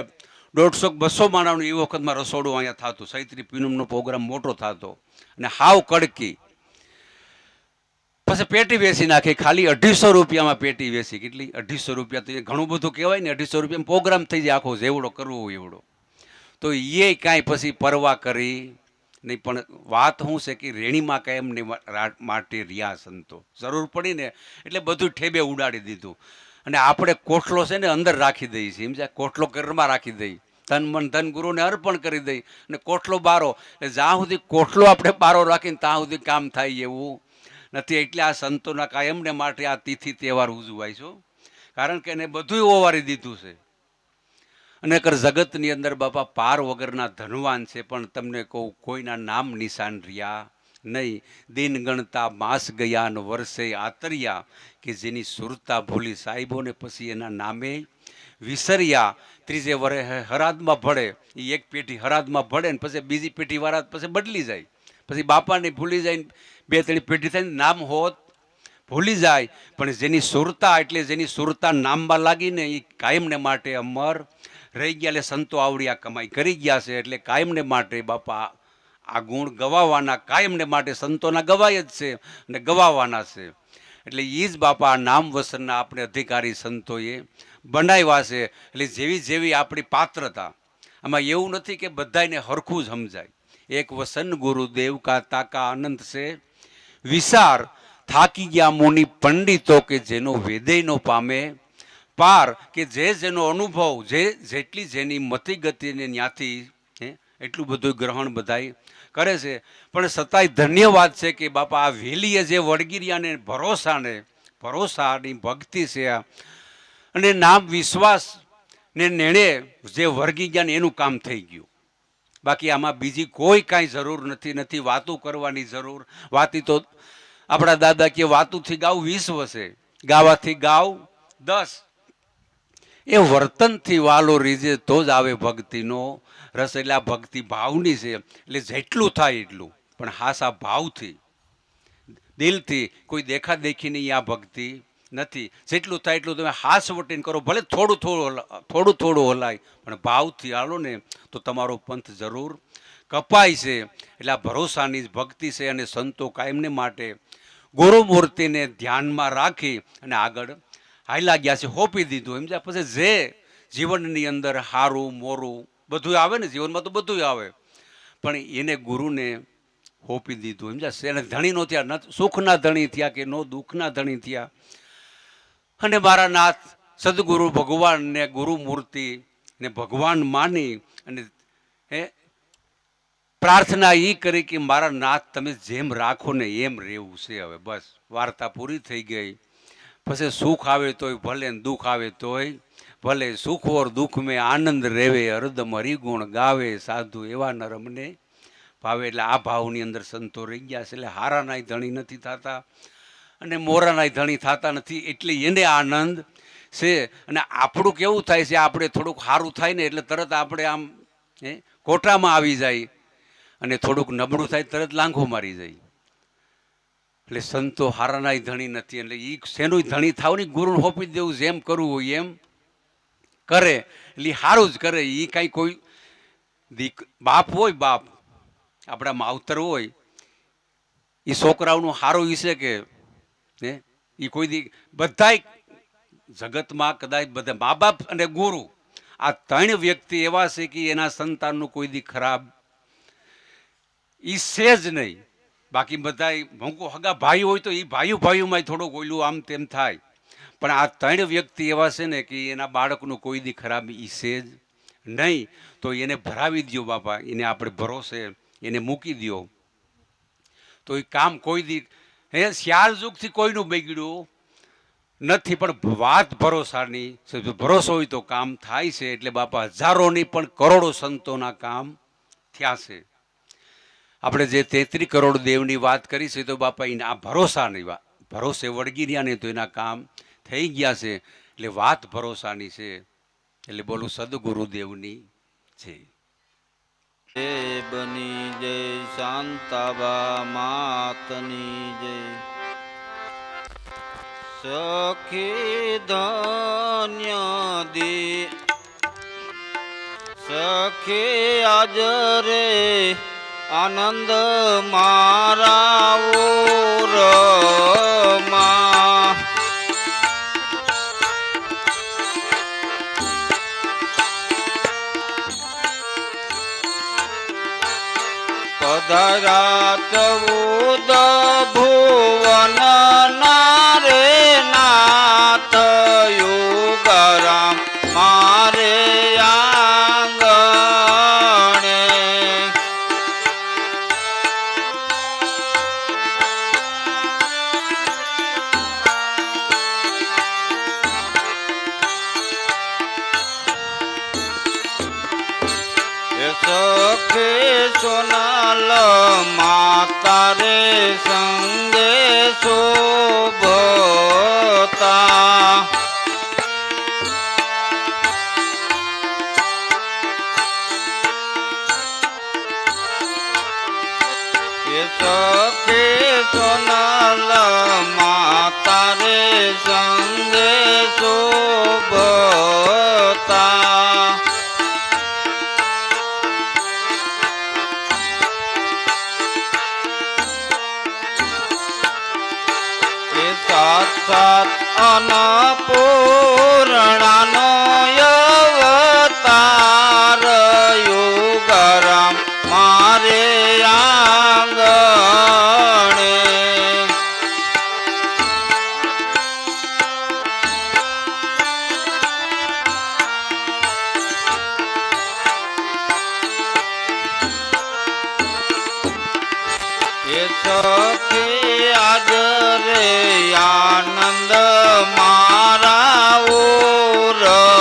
150-200 માણસનું એ વખતમાં રસોડું અહીંયા થતું. ચૈત્રી પૂનમનો પ્રોગ્રામ મોટો થતો અને હાવ કડકી. પછી પેટી વેચી નાખી, ખાલી 250 રૂપિયામાં પેટી વેચી. કેટલી? 250 રૂપિયા તો એ ઘણું બધું કહેવાય ને. 250 રૂપિયામાં પ્રોગ્રામ થઈ જાય આખો, જેવડો કરવો એવડો. તો એ કાંઈ પછી પરવા કરી નહીં. પણ વાત શું છે કે રેણીમાં કાંઈ એમને માટે રહ્યા સંતો. જરૂર પડી ને એટલે બધું ઠેબે ઉડાડી દીધું. અને આપણે કોઠલો છે ને અંદર રાખી દઈએ છીએ, સમજ્યા? કોઠલો ઘરમાં રાખી દઈ, તન મન ધન ગુરુને અર્પણ કરી દઈ, અને કોઠલો બારો. એટલે જ્યાં સુધી કોઠલો આપણે બારો રાખીને ત્યાં સુધી કામ થાય એવું નથી. એટલે આ સંતોના કાયમને માટે આ તિથિ તહેવાર ઉજવાય છે. કારણ કે એને બધું ઓવારી દીધું છે. અને જગતની અંદર બાપા પાર વગરના ધનવાન છે, પણ તમને કહું કોઈના નામ નિશાન રહ્યા નહીં. દિન ગણતા માસ ગયા ને વર્ષે આતર્યા, કે જેની સુરતા ભૂલી સાહેબોને પછી એના નામે વિસર્યા. ત્રીજે વરે હરાદમાં ભળે, એ એક પેઢી હરાદમાં ભળે ને પછી બીજી પેઢી વાળા પછી બદલી જાય. પછી બાપાને ભૂલી જાય, 2-3 પેઢી થઈને નામ હોત ભૂલી જાય. પણ જેની સુરતા, એટલે જેની સુરતા નામમાં લાગીને એ કાયમને માટે અમર રહી ગયા. એટલે સંતો આવડી આ કમાઈ કરી ગયા છે. એટલે કાયમને માટે બાપા આ ગુણ ગવાવાના, કાયમને માટે સંતોના ગવાય જ છે અને ગવાવાના છે. એટલે એ જ બાપા નામ વસનના આપણે અધિકારી સંતોએ બનાવ્યા છે. એટલે જેવી જેવી આપણી પાત્રતા, આમાં એવું નથી કે બધાને હરખું જ સમજાય. એક વસન ગુરુદેવ કા તાકા આનંદ છે વિચાર, થાકી ગયા મુનિ પંડિતો, કે જેનો વેદેય નો પામે પાર. કે જેનો અનુભવ, જેટલી જેની મતિ ગતિને ત્યાંથી એટલું બધું ગ્રહણ બધાય કરે છે. પણ છતાંય ધન્યવાદ છે કે બાપા આ વેલીએ જે વળગીરિયાને ભરોસાની ભક્તિ છે, અને નામ વિશ્વાસ ને નેણે જે વર્ગી ગયા ને એનું કામ થઈ ગયું. બાકી આમાં બીજી કોઈ કાંઈ જરૂર નથી, નથી વાતું કરવાની જરૂર. વાતી તો આપણા દાદા કે વાતુંથી ગાવ 20 વસે, ગાવાથી ગાવ 10. એ વર્તનથી વાલો રીજે તો જ આવે ભક્તિનો રસ. એટલે આ ભક્તિ ભાવની છે. એટલે જેટલું થાય એટલું, પણ હાસા ભાવથી, દિલથી, કોઈ દેખાદેખીની આ ભક્તિ નથી. જેટલું થાય એટલું તમે હાસ વટીને કરો, ભલે થોડું થોડું હલાય, પણ ભાવથી હાલો ને તો તમારો પંથ જરૂર કપાય છે. એટલે આ ભરોસાની જ ભક્તિ છે. અને સંતો કાયમને માટે ગુરુમૂર્તિને ધ્યાનમાં રાખી અને આગળ હાલ્યા ગયા છે, હોપી દીધું. સમજ્યા? પછી જે જીવનની અંદર હારું મોરું બધું આવે ને, જીવનમાં તો બધું આવે, પણ એને ગુરુને હોપી દીધું. સમજ્યા? એને ધણી નો થયા, ન સુખના ધણી થયા કે નો દુઃખના ધણી થયા. અને મારા નાથ સદગુરુ ભગવાનને ગુરુમૂર્તિ ને ભગવાન માની અને પ્રાર્થના એ કરી કે મારા નાથ તમે જેમ રાખો ને એમ રહેવું છે. હવે બસ વાર્તા પૂરી થઈ ગઈ. પછી સુખ આવે તોય ભલે, દુઃખ આવે તોય ભલે, સુખ ઓર દુઃખ મેં આનંદ રેવે, હરદમ હરિગુણ ગાવે, સાધુ એવા નરમને ભાવે. એટલે આ ભાવની અંદર સંતો રહી ગયા છે. એટલે હારાનાય ધણી નથી થતા અને મોરાનાય ધણી થતા નથી. એટલે એને આનંદ છે. અને આપણું કેવું થાય છે, આપણે થોડુંક સારું થાય ને એટલે તરત આપણે આમ કોટામાં આવી જાય, અને થોડુંક નબળું થાય તરત લાંઘો મારી જાય. એટલે સંતો હારાનાય ધણી નથી. એટલે એ શેનું ધણી થાવ ને, ગુરુને હોપી દેવું, જેમ કરવું હોય એમ કરે. એટલે સારું જ કરે. એ કાંઈ કોઈ બાપ હોય, બાપ આપણા માવતર હોય, એ છોકરાઓનું સારું ઈશે કે એ કોઈ દી બધાય જગતમાં કદાચ બધા મા બાપ અને ગુરુ આ 3 વ્યક્તિ એવા છે કે એના સંતાનનું કોઈ દી ખરાબ ઈ છે જ નહીં. બાકી બધા મોંઘો હગા ભાઈ હોય તો એ ભાઈઓમાં થોડુંક ઓયલું આમ તેમ થાય, પણ આ 3 વ્યક્તિ એવા છે ને કે એના બાળકનું કોઈ દી ખરાબ ઈ છે જ નહીં. તો એને ભરાવી દો બાપા, એને આપણે ભરોસે એને મૂકી દો, તો એ કામ કોઈ દી સ્યાલ યુગથી કોઈનું બગડ્યું નથી. પણ વાત ભરોસાની, ભરોસો હોય તો કામ થાય છે. એટલે બાપા હજારોની પણ કરોડો સંતોના કામ થયા છે. આપણે જે 33 કરોડ દેવની વાત કરી છે, તો બાપા એના આ ભરોસાની વાત, ભરોસે વળગી રહ્યા ને તો એના કામ થઈ ગયા છે. એટલે વાત ભરોસાની છે. એટલે બોલું સદગુરુદેવની છે. બની જય શાંતાબા માતની જય. સખી ધન્ય દી સખી આજ રે આનંદ મારા ઓરમાં. પધરા 14 ભુવન નારે નાથ યુગરામ મારે આંગણે. સખે સોનાલ માતા રે સંગે શોભતા. સખે સોનાલ માતા રે સંગે શોભતા. સાત અન્નપૂર્ણાનો અવતાર યુગરામ મારે આંગણે. એ સખી આજ રે આનંદ મારા ઓરમાં.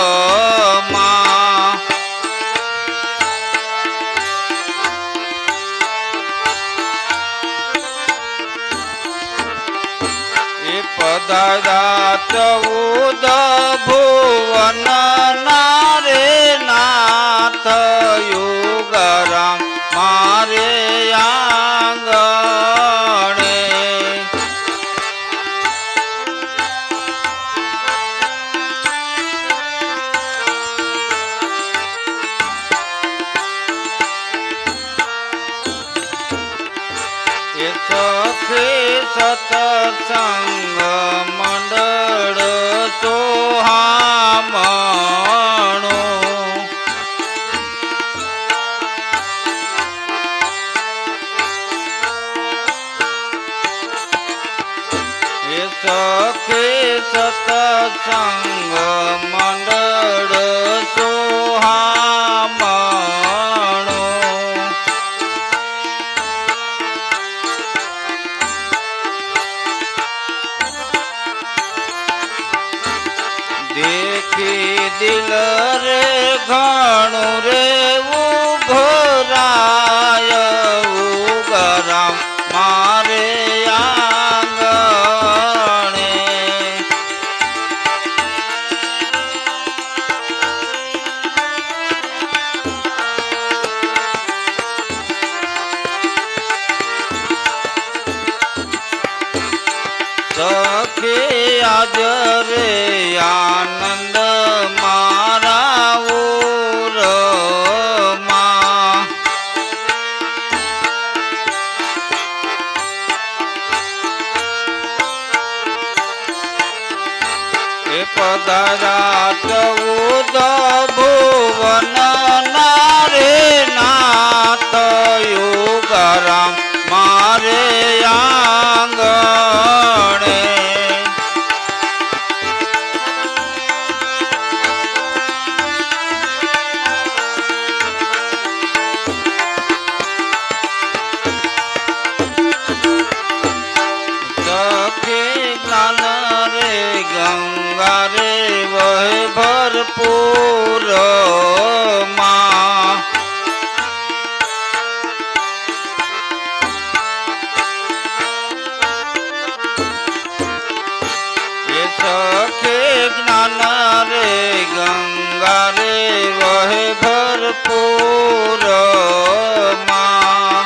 પધાર્યા 14 ભુવન નારે નાથ યુગરામ મારે આંગણે. એ સખી સતસંગ મંડળ સોહામણું. એ સખી સતસંગ મંડળ સોહામણું. દેખી દિલ રે ઘણું રે ઉભરાય ઉગરામ મારે આંગણે. સખી આજ રે આનંદ મારા ઉરમાં. એ પધાર્યા 14 ભુવન નારે નાથ યુગરામ મારે આંગણે. સખી જ્ઞાન રે ગંગા રે વહે ભરપૂર માં. એ સખી જ્ઞાન રે ગંગા રે વહે ભરપૂર માં.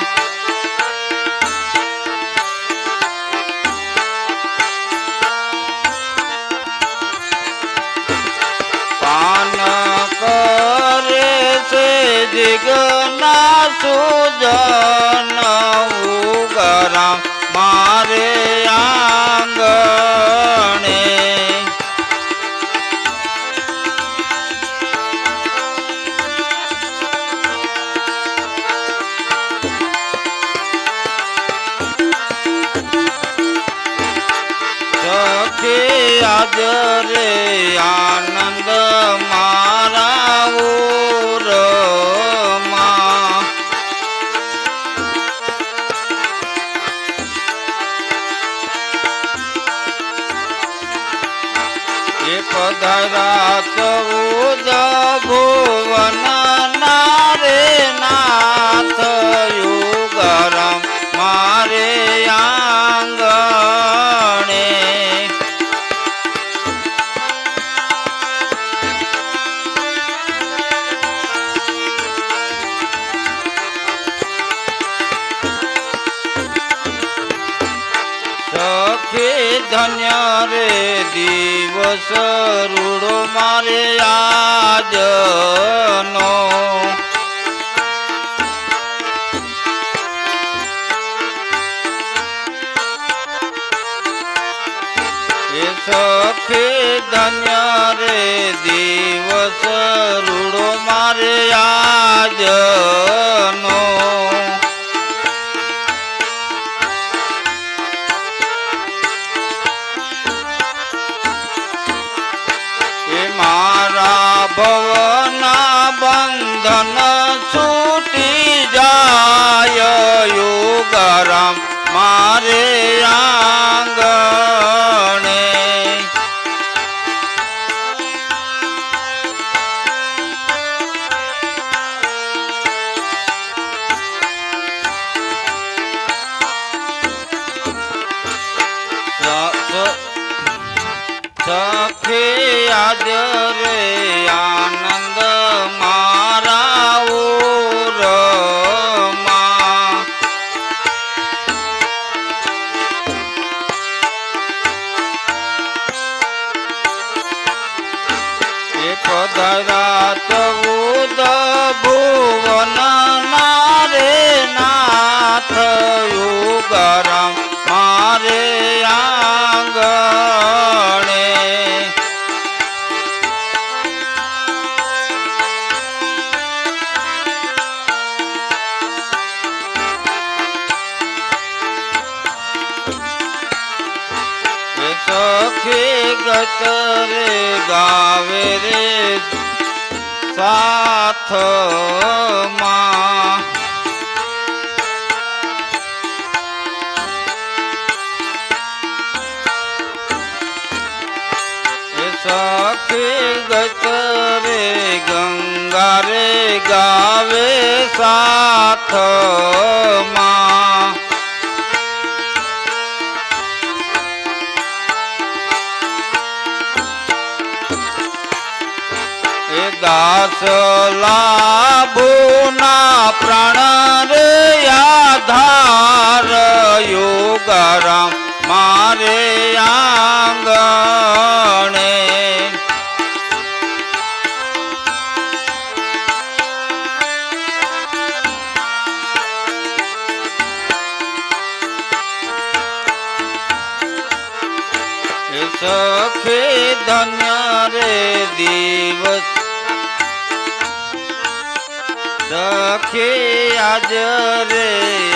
પાન કરે છે જિજ્ઞા સુજન ઉગરામ મારે આંગણે. સખી આજ રે આનંદ મારા ઉરમાં. એ પધાર્યા 14 ભુવન નારે નાથ યુગરામ મારે આંગણે. સખી ધન્ય રે દિવસ રૂડો મારે આજનો. એ સખી ધન્ય રે દિવસ રૂડો મારે આજનો. એ મારા ભવના બંધન છૂટી જાય યુગરામ મારે આંગણે. સખી આજ રે આનંદ મારા ઓરમાં એ પધાર્યા ચૌદ ભુવન નારે નાથ યુગરામ મારે આંગણે એ સખી ગત રે ગાવે રે સાથમાં એ સખી ગત રે ગંગા રે ગાવે સાથમાં એ દાસ લાભુના પ્રાણ રે આધાર યોગરામ મારે આંગણે એ સખી ધન્ય રે દિવસ સખી આજ રે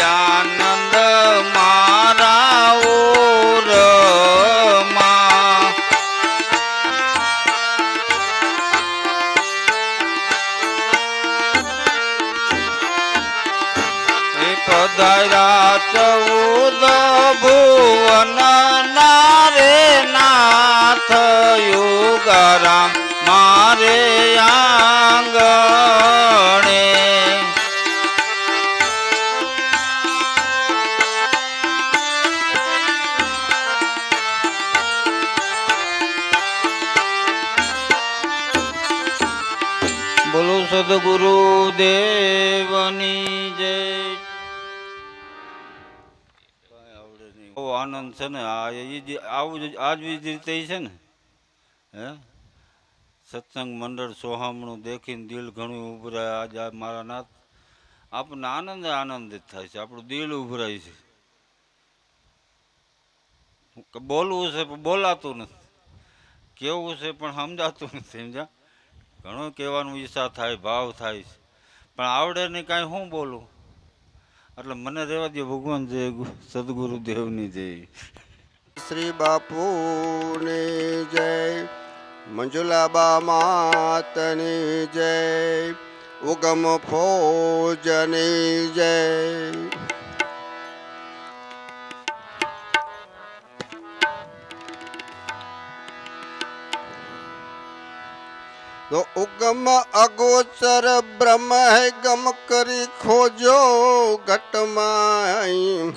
આનંદ મારા ઓરમાં એ પધાર્યા ચૌદ ભુવન નારે નાથ યુગરામ મારે આંગણે બોલો સદગુરુ દેવની જય. બહુ આનંદ છે ને આવું આજ બી રીતે છે ને હે સત્સંગ મંડળ સોહામણું દેખીને દિલ ઘણું ઉભરાય. આજ મારા નાથ આપણને આનંદિત થાય છે, આપણું દિલ ઉભરાય છે. બોલવું છે પણ બોલાતું નથી, કેવું છે પણ સમજાતું નથી. સમજા ઘણું કહેવાનું ઈચ્છા થાય, ભાવ થાય છે, પણ આવડે નહીં કાંઈ શું બોલું. એટલે મને રહેવા દે ભગવાન જય, સદગુરુ દેવની જય. શ્રી બાપુની જય, મંજુલાબા માતની જય, ઉગમ ફોજની જય. તો ઉગમ અગોચર બ્રહ્મ હૈ ગમ કરી ખોજો ઘટમાં.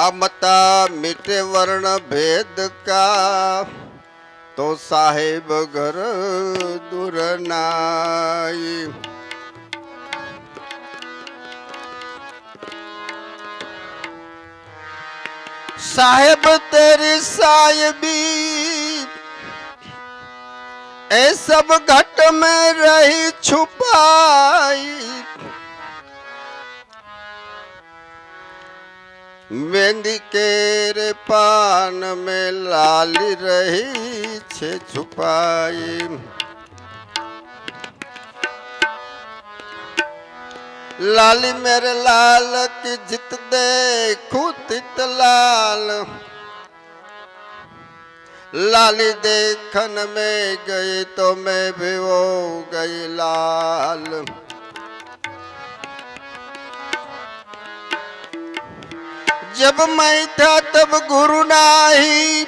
આ મતા મીઠે વર્ણ ભેદ કા તો સાહેબ ઘર દૂર નાઈ. साहेब तेरी साहिबी ए सब घट में रही छुपाई. मेहंदी के रे पान में लाली रही छे छुपाई. लाली मेरे लाल की जित देखूं तित लाल. लाली देखन में गई तो मैं भी हो गई लाल. जब मैं था तब गुरु नहीं,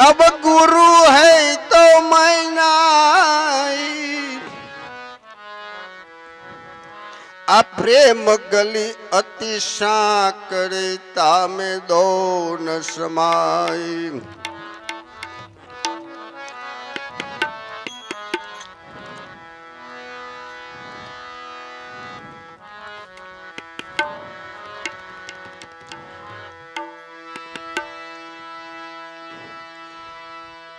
अब गुरु है तो मैं नहीं. આ પ્રેમ ગલી અતિ સાંકડી તામે દો ન સમાય.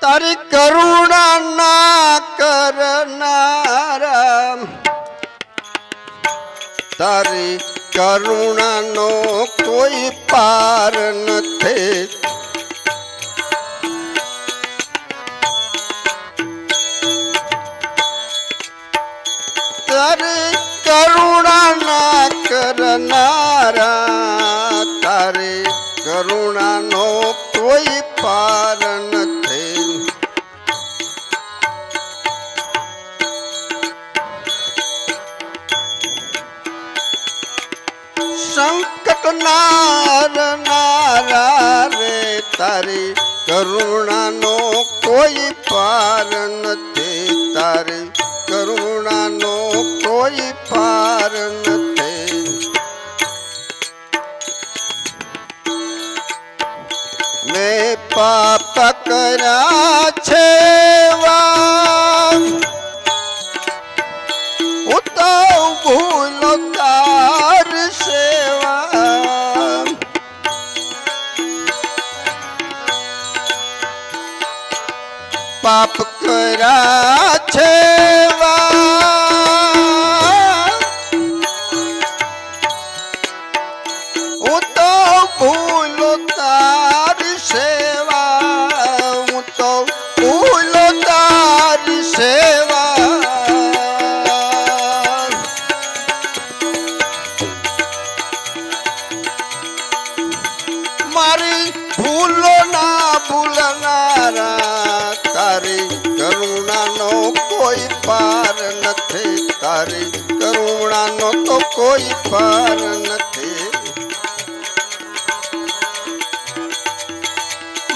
તારી કરુણા ના કરનારા, તારી કરુણા નો કોઈ પાર નથી. તારી કરુણા ના કરનારા, તારી કરુણા નો કોઈ પાર નથી. સંકટ નારનારા રે, તારી કરુણા નો કોઈ પાર નથી. તારી કરુણા નો કોઈ પાર નથી. મેં પાપ કર્યા છે હું તો ભૂલો તાર સેવા. પાપ કર્યા છે હું તો ભૂલો તારી સેવા. હું તો ભૂલો તારી સેવા. મારી ભૂલો ના ભૂલનારા, તારી કરુણા નો કોઈ પાર નથી. તારી કરુણા નો તો કોઈ પાર નથી.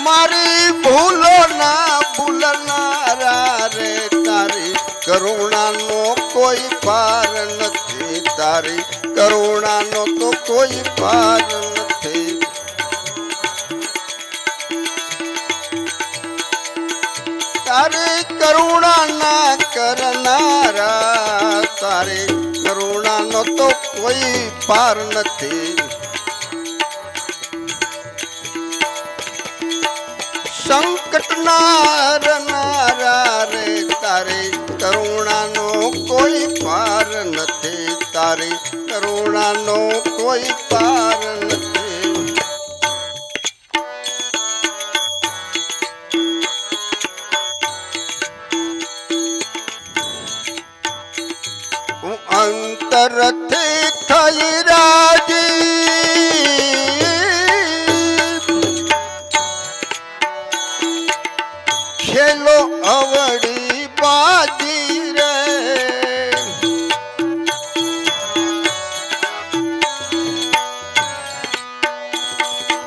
મારી ભૂલો ના ભૂલનારા રે, તારી કરુણા નો કોઈ પાર નથી. તારી કરુણા નો તો કોઈ પાર નથી. તારી કરુણા ના કરનારા, તારી કરુણા નો તો કોઈ પાર નથી. સંકટ નારનારા રે, તારી કરુણા નો કોઈ પાર નથી. તારી કરુણા નો કોઈ પાર નથી. હું અંતરથી થઈ રાજી, ખેલો અવળી બાજી રે.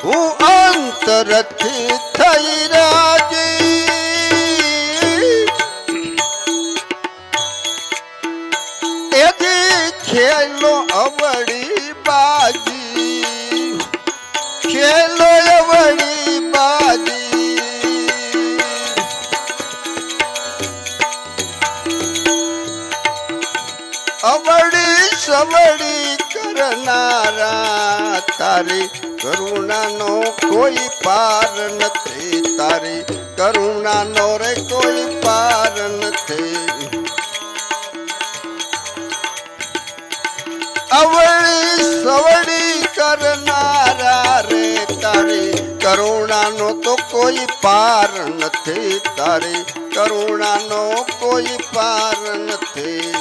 હું અંતરથી થઈ રાજી, ખેલો અવળી બાજી. ખેલો અવળી બાજી. અવળી સવળી કરનારા, તારી કરુણા નો કોઈ પાર નથી. તારી કરુણા નો રે કોઈ પાર નથી. અવળી સવળી કરનારા રે, તારી કરુણા નો તો કોઈ પાર નથી. તારી કરુણા નો કોઈ પાર નથી.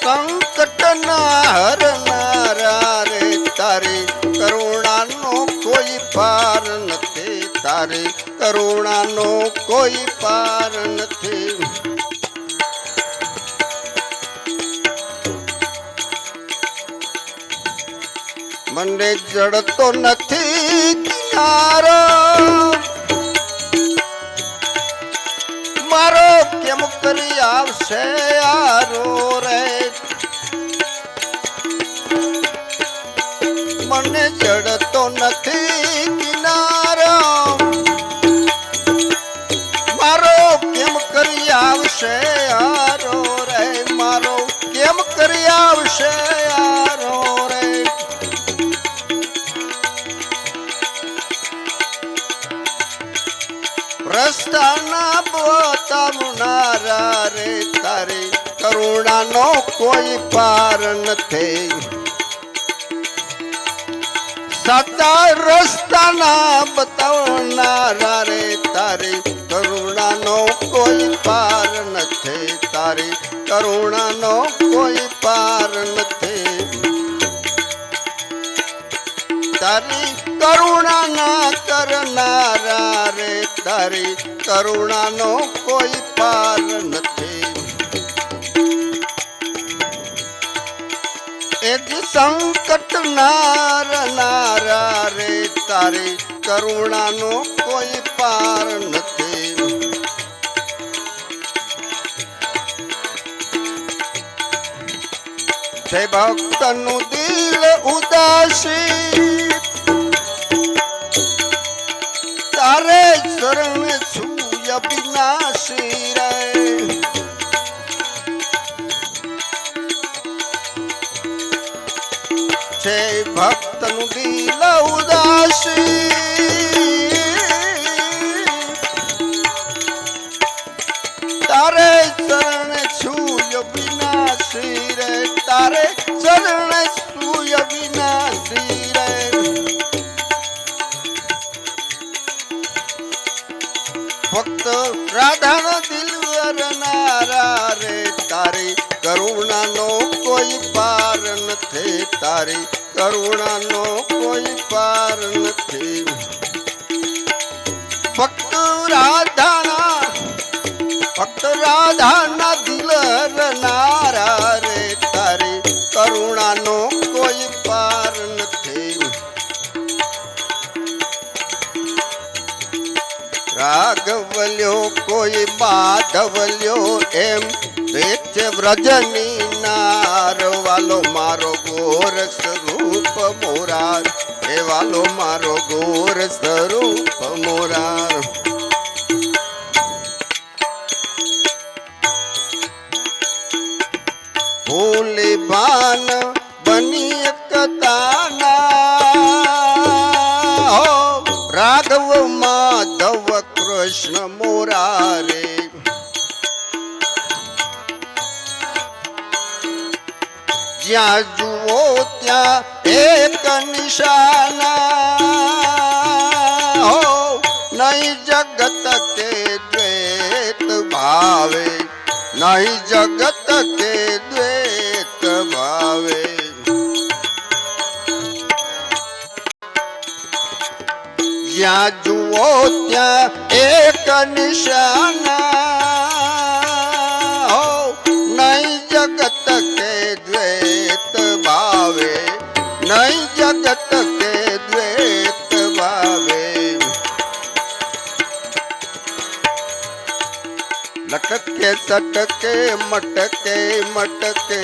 સંકટ ના હરનારા રે, તારી કરુણા નો કોઈ પાર નથી. તારી કરુણા નો કોઈ પાર નથી. મને જડતો નથી કિનારો, મારો કેમ કરી આવશે આરો રે મને જડતો નથી કિનારો મારો કેમ કરી આવશે આરો રે મારો કેમ કરી આવશે આરો રે રસ્તાના બતાવનારા રે તારી કરુણાનો કોઈ પાર નથી સાચા રસ્તાના બતાવનારા રે તારી કરુણાનો કોઈ પાર નથી તારી કરુણાનો કોઈ પાર નથી તારી કરુણાના કરનારા રે તારી કરુણાનો કોઈ પાર નથી એક સંકટ નારનારા રે તારી કરુણાનો કોઈ પાર નથી તે ભક્તનું દિલ ઉદાસી તારે શરણ છું અવિનાશી રે છે ભક્તનું દિલ ઉદાસી તારે શરણ છું અવિનાશી રે તારે શરણ છું અવિનાશી રે ભક્ત રાધાનો દિલ વરનારા રે તારી કરુણાનો કોઈ પાર નથી તારી કરુણાનો કોઈ પાર નથી ભક્ત રાધાના દિલ રનારા રે તારી કરુણાનો કોઈ પાર નથી રાઘવલ્યો કોઈ માધવલ્યો એમ વેચે વ્રજની નાર વાલો મારો ગોર સ્વરૂપ મોરાર એ વાલો મારો ગોર સ્વરૂપ મોરાર ભૂલી બાન બની કતાના હો રાઘવ માધવ કૃષ્ણ મોરારે જ્યાં જુઓ ત્યાં એક નિશાના હો નહીં જગત કે દ્વૈત ભાવે નહીં જગત કે દ્વૈત ભાવે જ્યાં જુઓ ત્યાં એક નિશાના હો નહીં જગત કે દ્વૈત ભાવે નહીં જગત કે દ્વૈત ભાવે લટકે સટકે મટકે મટકે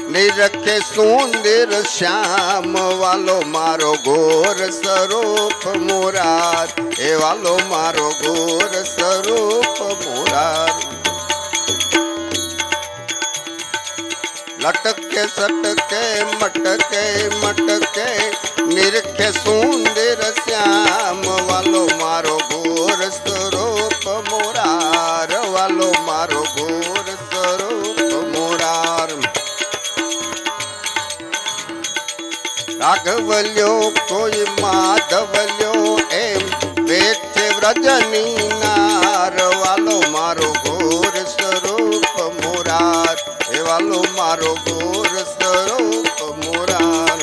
નિરખે સુંદર શ્યામ વાલો મારો ઘોર સ્વરૂપ મોરાર એ વાલો મારો ઘોર સ્વરૂપ મોરાર લટકે સટકે મટકે મટકે નિરખે સુંદર શ્યામ વાલો મારો ઘોર સ્વરૂપ મોરાર વાલો મારો ઘોર સ્વરૂપ મોરાર રાઘવલ્યો કોઈ માધવલ્યો એમ વેચે વ્રજની નાર વાલો મારો ઘોર સ્વરૂપ મોરાર એ વાલો મારો ઘોર સ્વરૂપ મોરાર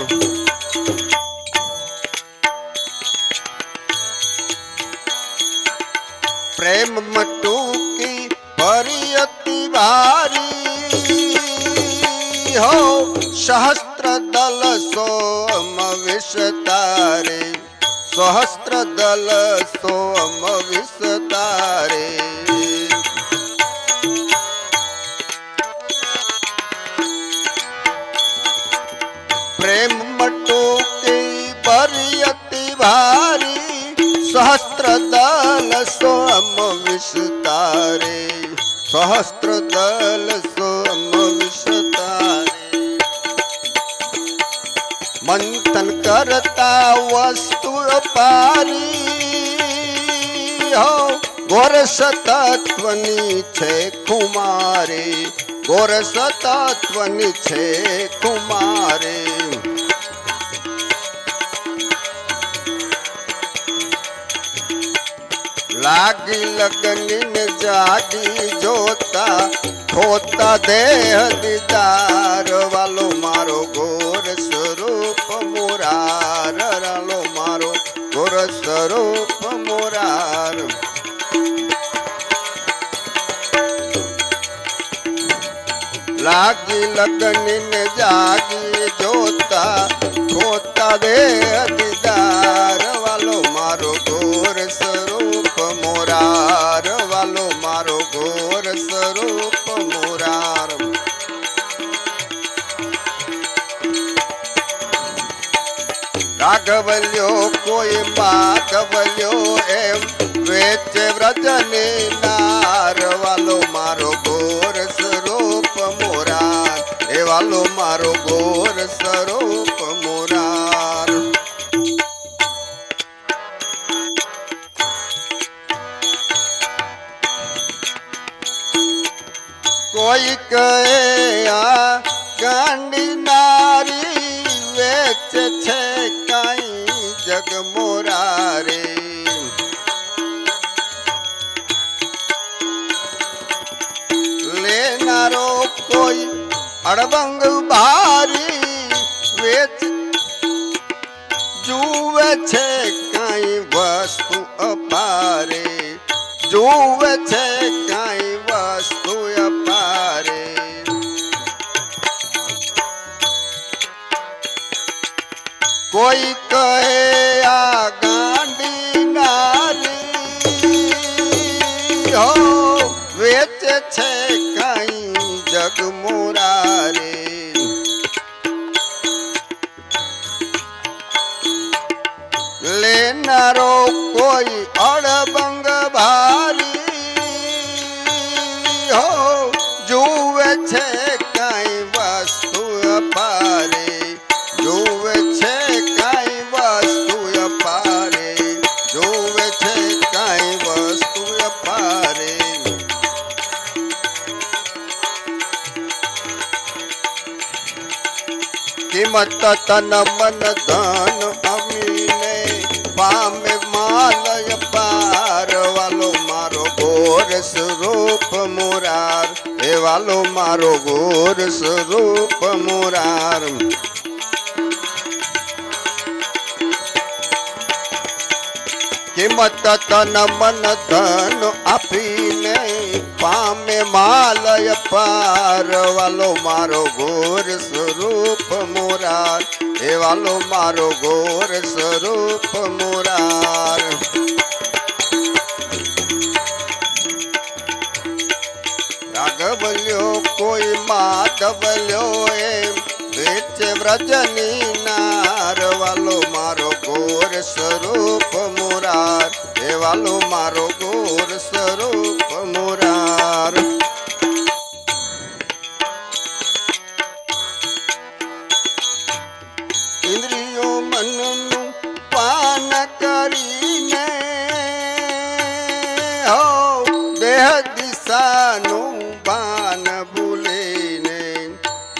પ્રેમ મટુકી પરિયતિ ભારી હો સહસ્ત્ર દલ સોમ વિસ્તારે સહસ્ત્ર દલ સોમ વિસ્તારે ભારી સહસ્ત્ર દલ સોમ વિસ્તારે સહસ્ત્ર દલ સોમ વિસ્તારે મંથન કરતા વસ્તુ પારી હો ગોરસ તત્વની છે કુમારે ગોરસ તત્વની છે કુમારે લાગી લગની ને જાગી જોતા ખોતા દેહ દીદાર વાલો મારો ગોર સ્વરૂપ મોરાર રાલો મારો ગોર સ્વરૂપ મોરાર લાગી લગની ને જાગી જોતા ખોતા દેહ દીદાર વાલો મારો ગોર સ્વરૂપ મોરાર વાલો મારો ગોર સ્વરૂપ મોરાર રાઘવલ્યો કોઈ માધવલ્યો એમ વેચે વ્રજની નાર વાલો મારો ગોર સ્વરૂપ મોરાર એ વાલો મારો ગોર સ્વરૂપ મોરાર કોઈ કહે આ ગાંડી નારી વેચે છે કઈ જગ મોરારે લેનારો કોઈ અડબંગ ભારી વેચ જુએ છે કઈ વસ્તુ અપારે જુએ છે કઈ વસ્તુ અપારે કોઈ કહે આ ગાંડી નારી હો વેચે છે કઈ જગ મોરારે લેનારો કોઈ અડબંગ ભારી હો જુએ છે કઈ વસ્તુ અપારે જુએ છે કઈ વસ્તુ અપારે જુએ છે કઈ વસ્તુ અપારે કિંમત તન મન ધન અમીને પામે માલય પાર વાલો મારો ગોર સ્વરૂપ મોરાર એ વાલો મારો ગોર સ્વરૂપ મોરાર કિંમત તન મન ધન આપીને પામે માલય પાર વાલો મારો ગોર સ્વરૂપ મોરાર એ વાલો મારો ગોર સ્વરૂપ મોરાર રાઘવલ્યો કોઈ માધવલ્યો એમ વેચે વ્રજની નાર વાલો મારો ગોર સ્વરૂપ મોરાર એ વાલો મારો ગોર સ્વરૂપ મોરાર ઇન્દ્રિયો મનનું પાન કરીને હો દેહ દિશાનું બાન ભૂલીને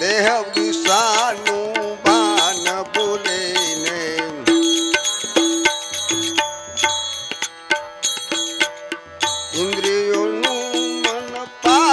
દેહ દિશાનું બાન ભૂલીને ઇન્દ્રિયોનું મન પા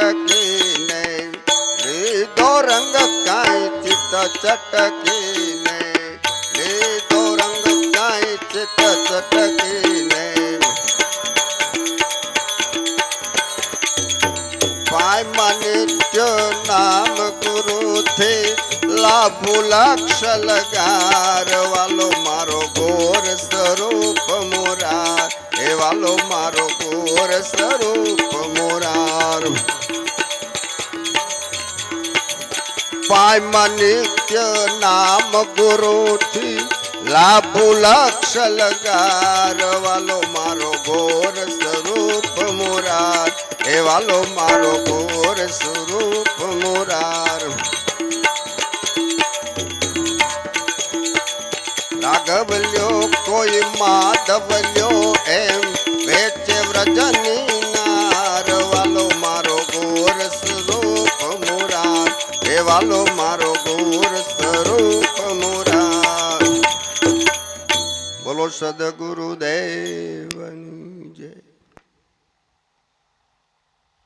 ચટકીને લીધો રંગ કાંઈ ચિત્ત ચટકીને લીધો રંગ કાંઈ ચિત્ત ચટકીને પાયમાં નિત્ય નામ ગુરુથી લાભુ લક્ષ લગાર વાલો મારો ઘોર સ્વરૂપ મોરાર હે વાલો મારો ઘોર સ્વરૂપ મોરાર પાયમાં નિત્ય નામ ગુરુથી લાભુ લક્ષ લગાર વાલો મારો ઘોર સ્વરૂપ મોરાર હે વાલો મારો ઘોર સ્વરૂપ મોરાર રાઘવલ્યો કોઈ માધવલ્યો એમ વેચે વ્રજની નાર વાલો મારો ઘોર સ્વરૂપ મોરાર હે વાલો મારો ઘોર સ્વરૂપ મોરાર બોલો સદગુરુદેવની જય